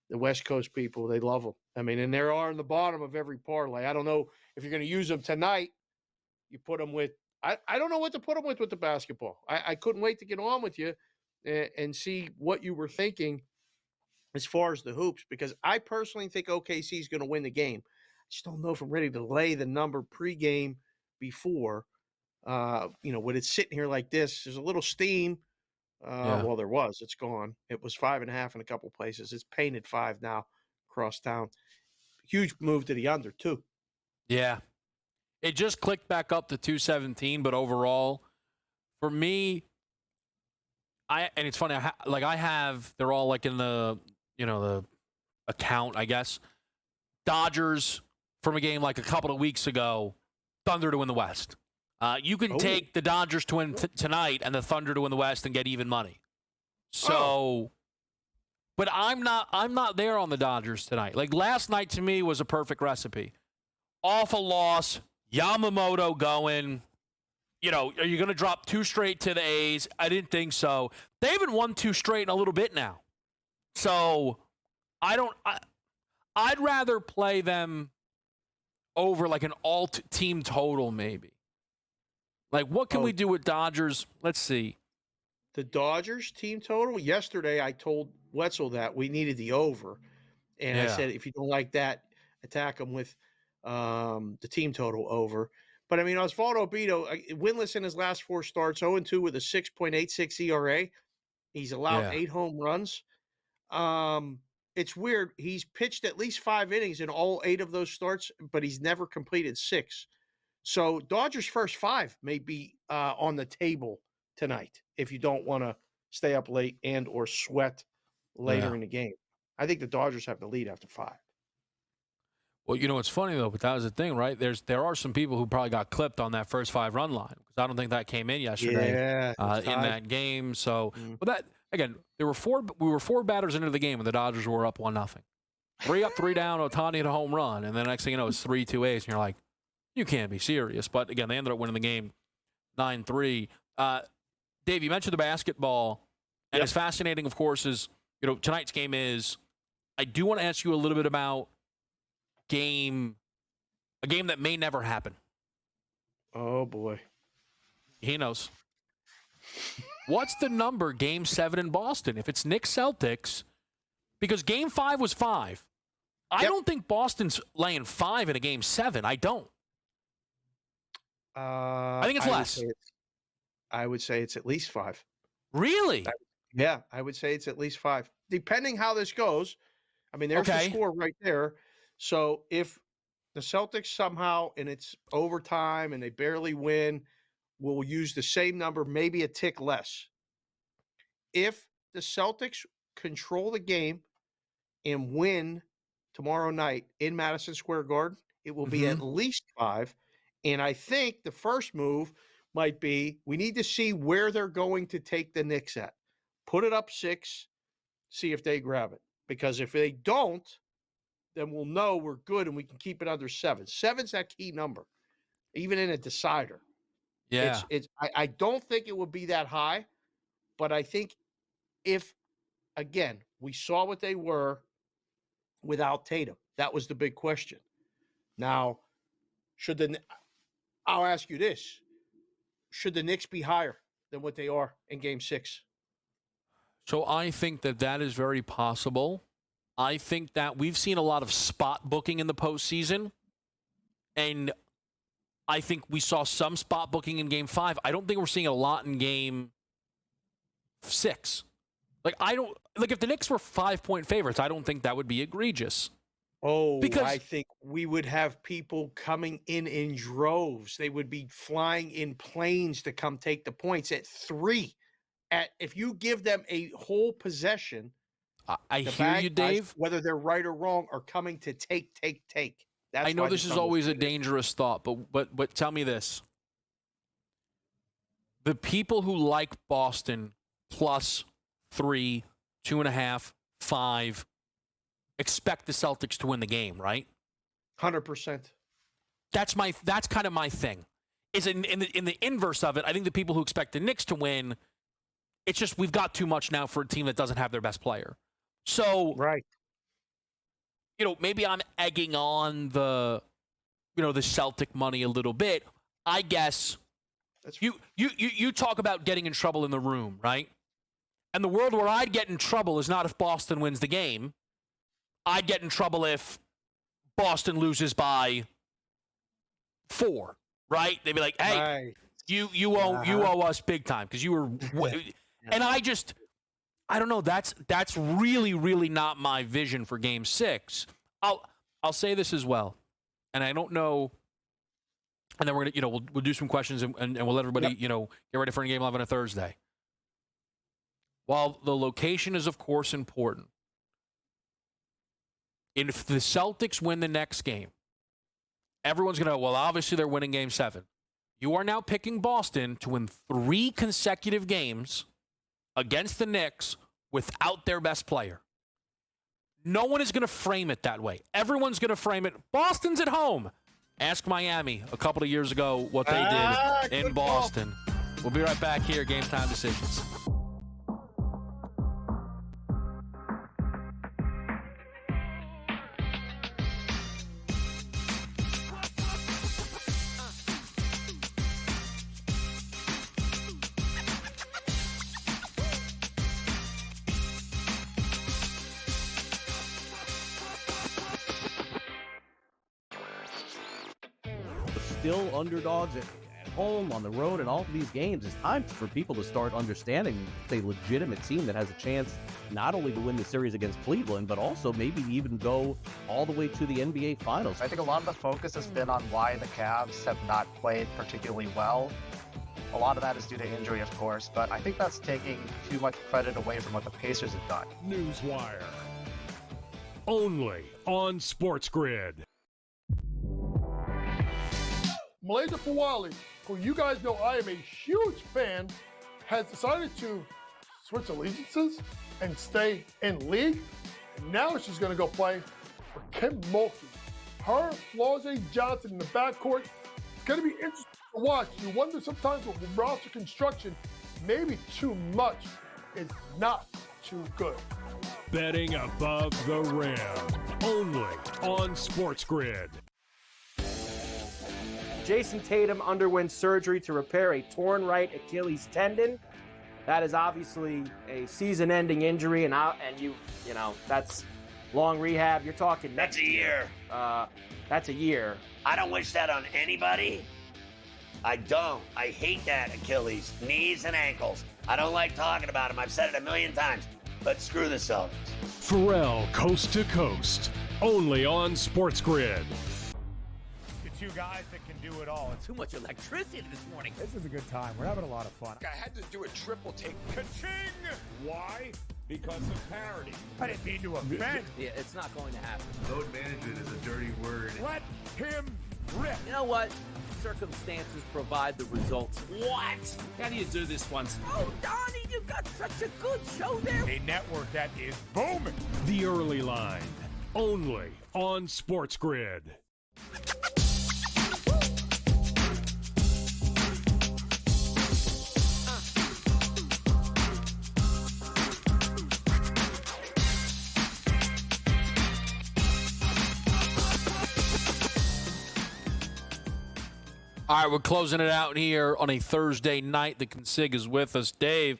the West Coast people. They love them. I mean, and they are in the bottom of every parlay. I don't know if you're going to use them tonight. You put them with I don't know what to put them with the basketball. I couldn't wait to get on with you and see what you were thinking as far as the hoops, because I personally think OKC is going to win the game. I just don't know if I'm ready to lay the number pregame before. When it's sitting here like this, there's a little steam. Well, there was. It's gone. It was 5.5 in a couple places. It's painted 5 now across town. Huge move to the under, too. Yeah. It just clicked back up to 217, but overall, for me, and it's funny, they're all like in the account, I guess. Dodgers from a game like a couple of weeks ago, Thunder to win the West. You can take the Dodgers to win tonight and the Thunder to win the West and get even money. So, but I'm not there on the Dodgers tonight. Like last night to me was a perfect recipe. Awful loss. Yamamoto going, are you going to drop 2 straight to the A's? I didn't think so. They haven't won 2 straight in a little bit now. So I'd rather play them over like an alt team total maybe. Like what can we do with Dodgers? Let's see. The Dodgers team total? Yesterday I told Wetzel that we needed the over. And I said, if you don't like that, attack them with the team total over. But, I mean, Osvaldo Beto, winless in his last 4 starts, 0-2 with a 6.86 ERA. He's allowed 8 home runs. It's weird. He's pitched at least 5 innings in all 8 of those starts, but he's never completed 6. So Dodgers' first 5 may be on the table tonight if you don't want to stay up late and or sweat later in the game. I think the Dodgers have the lead after 5. Well, it's funny, though, but that was the thing, right? There are some people who probably got clipped on that first 5-run line because I don't think that came in yesterday in that game. So, but that, again, we were 4 batters into the game when the Dodgers were up 1-0. 3 up, 3 down, Ohtani hit a home run, and then next thing you know, it's 3-2 A's, and you're like, you can't be serious. But, again, they ended up winning the game 9-3. Dave, you mentioned the basketball, and it's fascinating, of course, is, tonight's game is, I do want to ask you a little bit about a game that may never happen. Oh, boy. He knows. What's the number Game 7 in Boston? If it's Knicks Celtics, because Game 5 was 5. I don't think Boston's laying 5 in a Game 7. I don't. I think it's less. I would say it's at least 5. Really? I would say it's at least 5. Depending how this goes. I mean, there's the score right there. So if the Celtics somehow, and it's overtime and they barely win, will use the same number, maybe a tick less. If the Celtics control the game and win tomorrow night in Madison Square Garden, it will be at least 5. And I think the first move might be we need to see where they're going to take the Knicks at. Put it up 6, see if they grab it. Because if they don't, then we'll know we're good and we can keep it under 7. 7's that key number, even in a decider. Yeah. I don't think it would be that high, but I think if, again, we saw what they were without Tatum. That was the big question. Now, I'll ask you this. Should the Knicks be higher than what they are in Game 6? So I think that is very possible. I think that we've seen a lot of spot booking in the postseason, and I think we saw some spot booking in Game 5. I don't think we're seeing a lot in Game 6. If the Knicks were 5-point favorites, I don't think that would be egregious. I think we would have people coming in droves. They would be flying in planes to come take the points at 3. If you give them a whole possession, I The hear bad you, guys, Dave. whether they're right or wrong, are coming to take. That's I know why this the is Celtics always a did it. dangerous thought, but tell me this. The people who like Boston plus 3, 2.5, 5 expect the Celtics to win the game, right? 100%. That's kind of my thing. Is in the inverse of it, I think the people who expect the Knicks to win, it's just we've got too much now for a team that doesn't have their best player. So right, maybe I'm egging on the Celtic money a little bit. I guess you talk about getting in trouble in the room, right? And the world where I'd get in trouble is not if Boston wins the game. I'd get in trouble if Boston loses by 4, right? They'd be like, "Hey, right. you owe us big time because you were." And I don't know. That's really, really not my vision for Game 6. I'll say this as well, and I don't know. And then we're gonna we'll do some questions and we'll let everybody get ready for Game 11 on Thursday. While the location is of course important, if the Celtics win the next game, everyone's gonna obviously they're winning Game 7. You are now picking Boston to win 3 consecutive games against the Knicks without their best player. No one is going to frame it that way. Everyone's going to frame it. Boston's at home. Ask Miami a couple of years ago what they did in Boston. We'll be right back here. Game Time Decisions. Still underdogs at home, on the road, and all of these games. It's time for people to start understanding it's a legitimate team that has a chance not only to win the series against Cleveland, but also maybe even go all the way to the NBA Finals. I think a lot of the focus has been on why the Cavs have not played particularly well. A lot of that is due to injury, of course, but I think that's taking too much credit away from what the Pacers have done. Newswire. Only on SportsGrid. Malaysia Fawali, who you guys know I am a huge fan, has decided to switch allegiances and stay in league. And now she's going to go play for Kim Mulkey. Her, Flau'jae Johnson in the backcourt. It's going to be interesting to watch. You wonder sometimes with roster construction, maybe too much is not too good. Betting above the rim. Only on SportsGrid. Jason Tatum underwent surgery to repair a torn right Achilles tendon. That is obviously a season-ending injury, and that's long rehab. You're talking That's a year. That's a year. I don't wish that on anybody. I don't. I hate that Achilles, knees and ankles. I don't like talking about them. I've said it a million times. But screw the Celtics. Pharrell Coast to Coast. Only on SportsGrid. Two guys that can do it all. It's Too much electricity this morning. This is a good time. We're having a lot of fun. I had to do a triple take. Ka-ching! Why? Because of parity. I didn't mean to offend. Yeah, it's not going to happen. Load management is a dirty word. Let him rip. You know what? Circumstances provide the results. What? How do you do this one? Oh, Donnie, you got such a good show there. A network that is booming. The Early Line. Only on SportsGrid. All right, we're closing it out here on a Thursday night. The Consig is with us. Dave,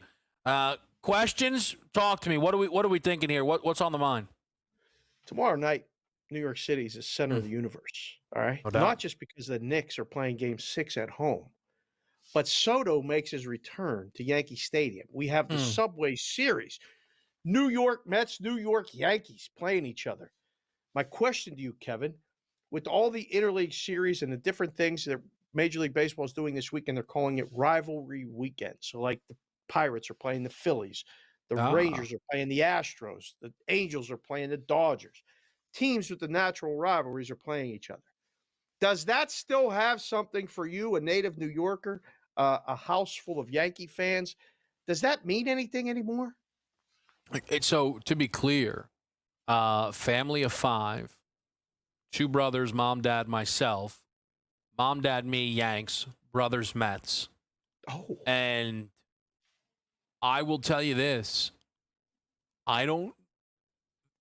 questions? Talk to me. What are we thinking here? What's on the mind? Tomorrow night, New York City is the center of the universe. All right, No doubt. not just because the Knicks are playing Game 6 at home, but Soto makes his return to Yankee Stadium. We have the Subway Series. New York Mets, New York Yankees playing each other. My question to you, Kevin, with all the interleague series and the different things that Major League Baseball is doing this weekend, they're calling it rivalry weekend. So like the Pirates are playing the Phillies, The Rangers are playing the Astros. The Angels are playing the Dodgers. Teams with the natural rivalries are playing each other. Does that still have something for you, a native New Yorker, a house full of Yankee fans? Does that mean anything anymore? So, to be clear, family of 5, 2 brothers, mom, dad, myself. Mom, dad, me, Yanks. Brothers, Mets. Oh. And I will tell you this.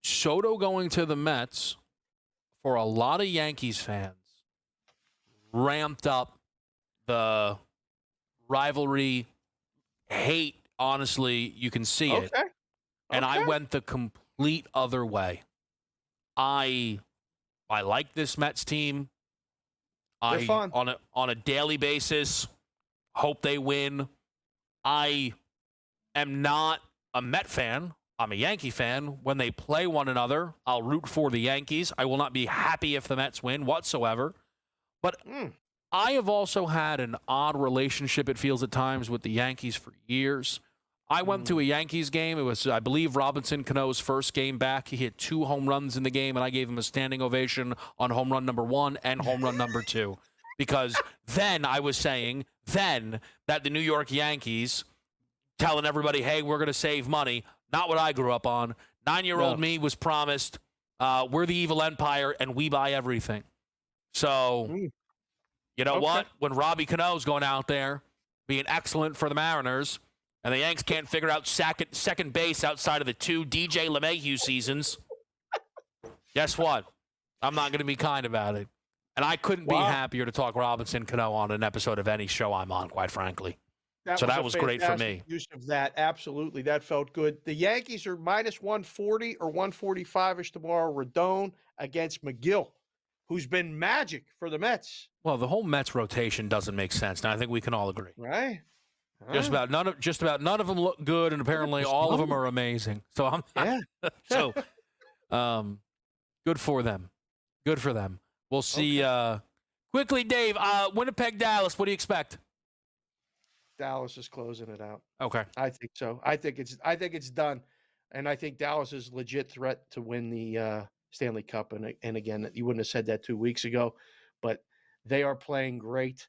Soto going to the Mets, for a lot of Yankees fans, ramped up the rivalry, hate. Honestly, you can see it. And I went the complete other way. I like this Mets team. They're fun. On a daily basis, hope they win. I am not a Met fan. I'm a Yankee fan. When they play one another, I'll root for the Yankees. I will not be happy if the Mets win whatsoever. But I have also had an odd relationship, it feels at times, with the Yankees for years. I went to a Yankees game. It was, I believe, Robinson Cano's first game back. He hit 2 home runs in the game, and I gave him a standing ovation on home run number 1 and home run number 2. Because then I was saying that the New York Yankees telling everybody, hey, we're going to save money. Not what I grew up on. 9-year-old me was promised, we're the evil empire, and we buy everything. So, you know what? When Robbie Cano's going out there being excellent for the Mariners, and the Yanks can't figure out second base outside of the 2 DJ LeMahieu seasons, guess what? I'm not going to be kind about it. And I couldn't be happier to talk Robinson Cano on an episode of any show I'm on, quite frankly. That was great for me. Use of that, absolutely. That felt good. The Yankees are minus 140 or 145-ish tomorrow. Rodon against McGill, who's been magic for the Mets. Well, the whole Mets rotation doesn't make sense, and I think we can all agree. Right. Just about none of them look good, and apparently all of them are amazing. So good for them. Good for them. We'll see. Quickly, Dave. Winnipeg, Dallas. What do you expect? Dallas is closing it out. Okay. I think so. I think it's done, and I think Dallas is a legit threat to win the Stanley Cup. And again, you wouldn't have said that 2 weeks ago, but they are playing great.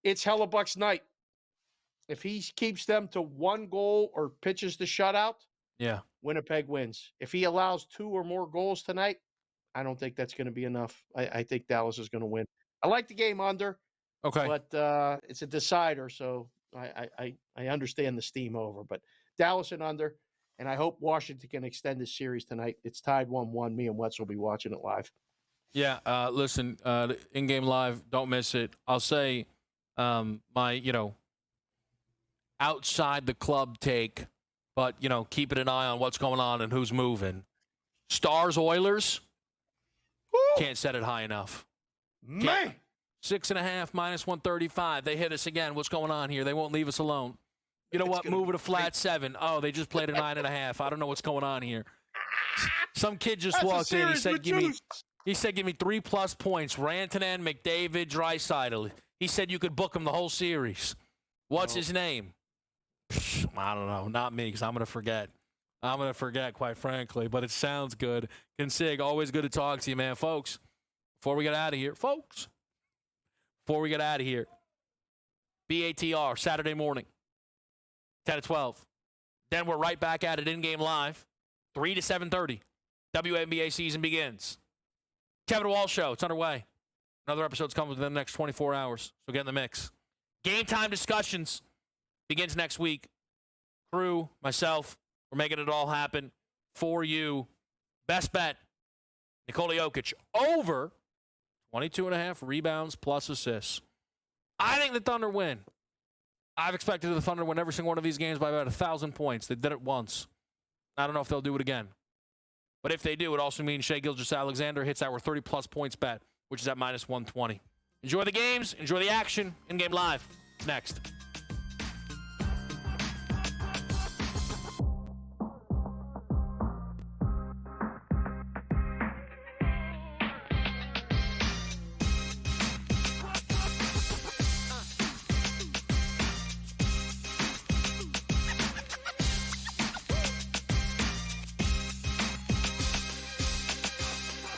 It's Hellebuck's night. If he keeps them to 1 goal or pitches the shutout, Winnipeg wins. If he allows 2 or more goals tonight, I don't think that's going to be enough. I think Dallas is going to win. I like the game under. Okay. But it's a decider, so I understand the steam over. But Dallas and under, and I hope Washington can extend this series tonight. It's tied 1-1. Me and Wetz will be watching it live. Yeah, listen, in-game live, don't miss it. I'll say my, outside the club take, but, keeping an eye on what's going on and who's moving. Stars, Oilers, can't set it high enough. Man! 6.5 minus 135. They hit us again. What's going on here? They won't leave us alone. You know what? Move it a flat 7. Oh, they just played a 9.5. I don't know what's going on here. Some kid just walked in. He said, give me 3+ points. Rantanen, McDavid, Draisaitl. He said you could book him the whole series. What's his name? I don't know. Not me, because I'm going to forget. Quite frankly, but it sounds good. Consig, always good to talk to you, man. Folks, before we get out of here, BATR, Saturday morning, 10 to 12. Then we're right back at it in-game live, 3 to 7:30. WNBA season begins. Kevin Walsh Show, it's underway. Another episode's coming within the next 24 hours, so get in the mix. Game time discussions begins next week. Crew, myself, we're making it all happen for you. Best bet, Nikola Jokic, over 22.5 rebounds plus assists. I think the Thunder win. I've expected the Thunder to win every single one of these games by about 1,000 points. They did it once. I don't know if they'll do it again. But if they do, it also means Shai Gilgeous-Alexander hits our 30-plus points bet, which is at minus 120. Enjoy the games. Enjoy the action. In-game live. Next.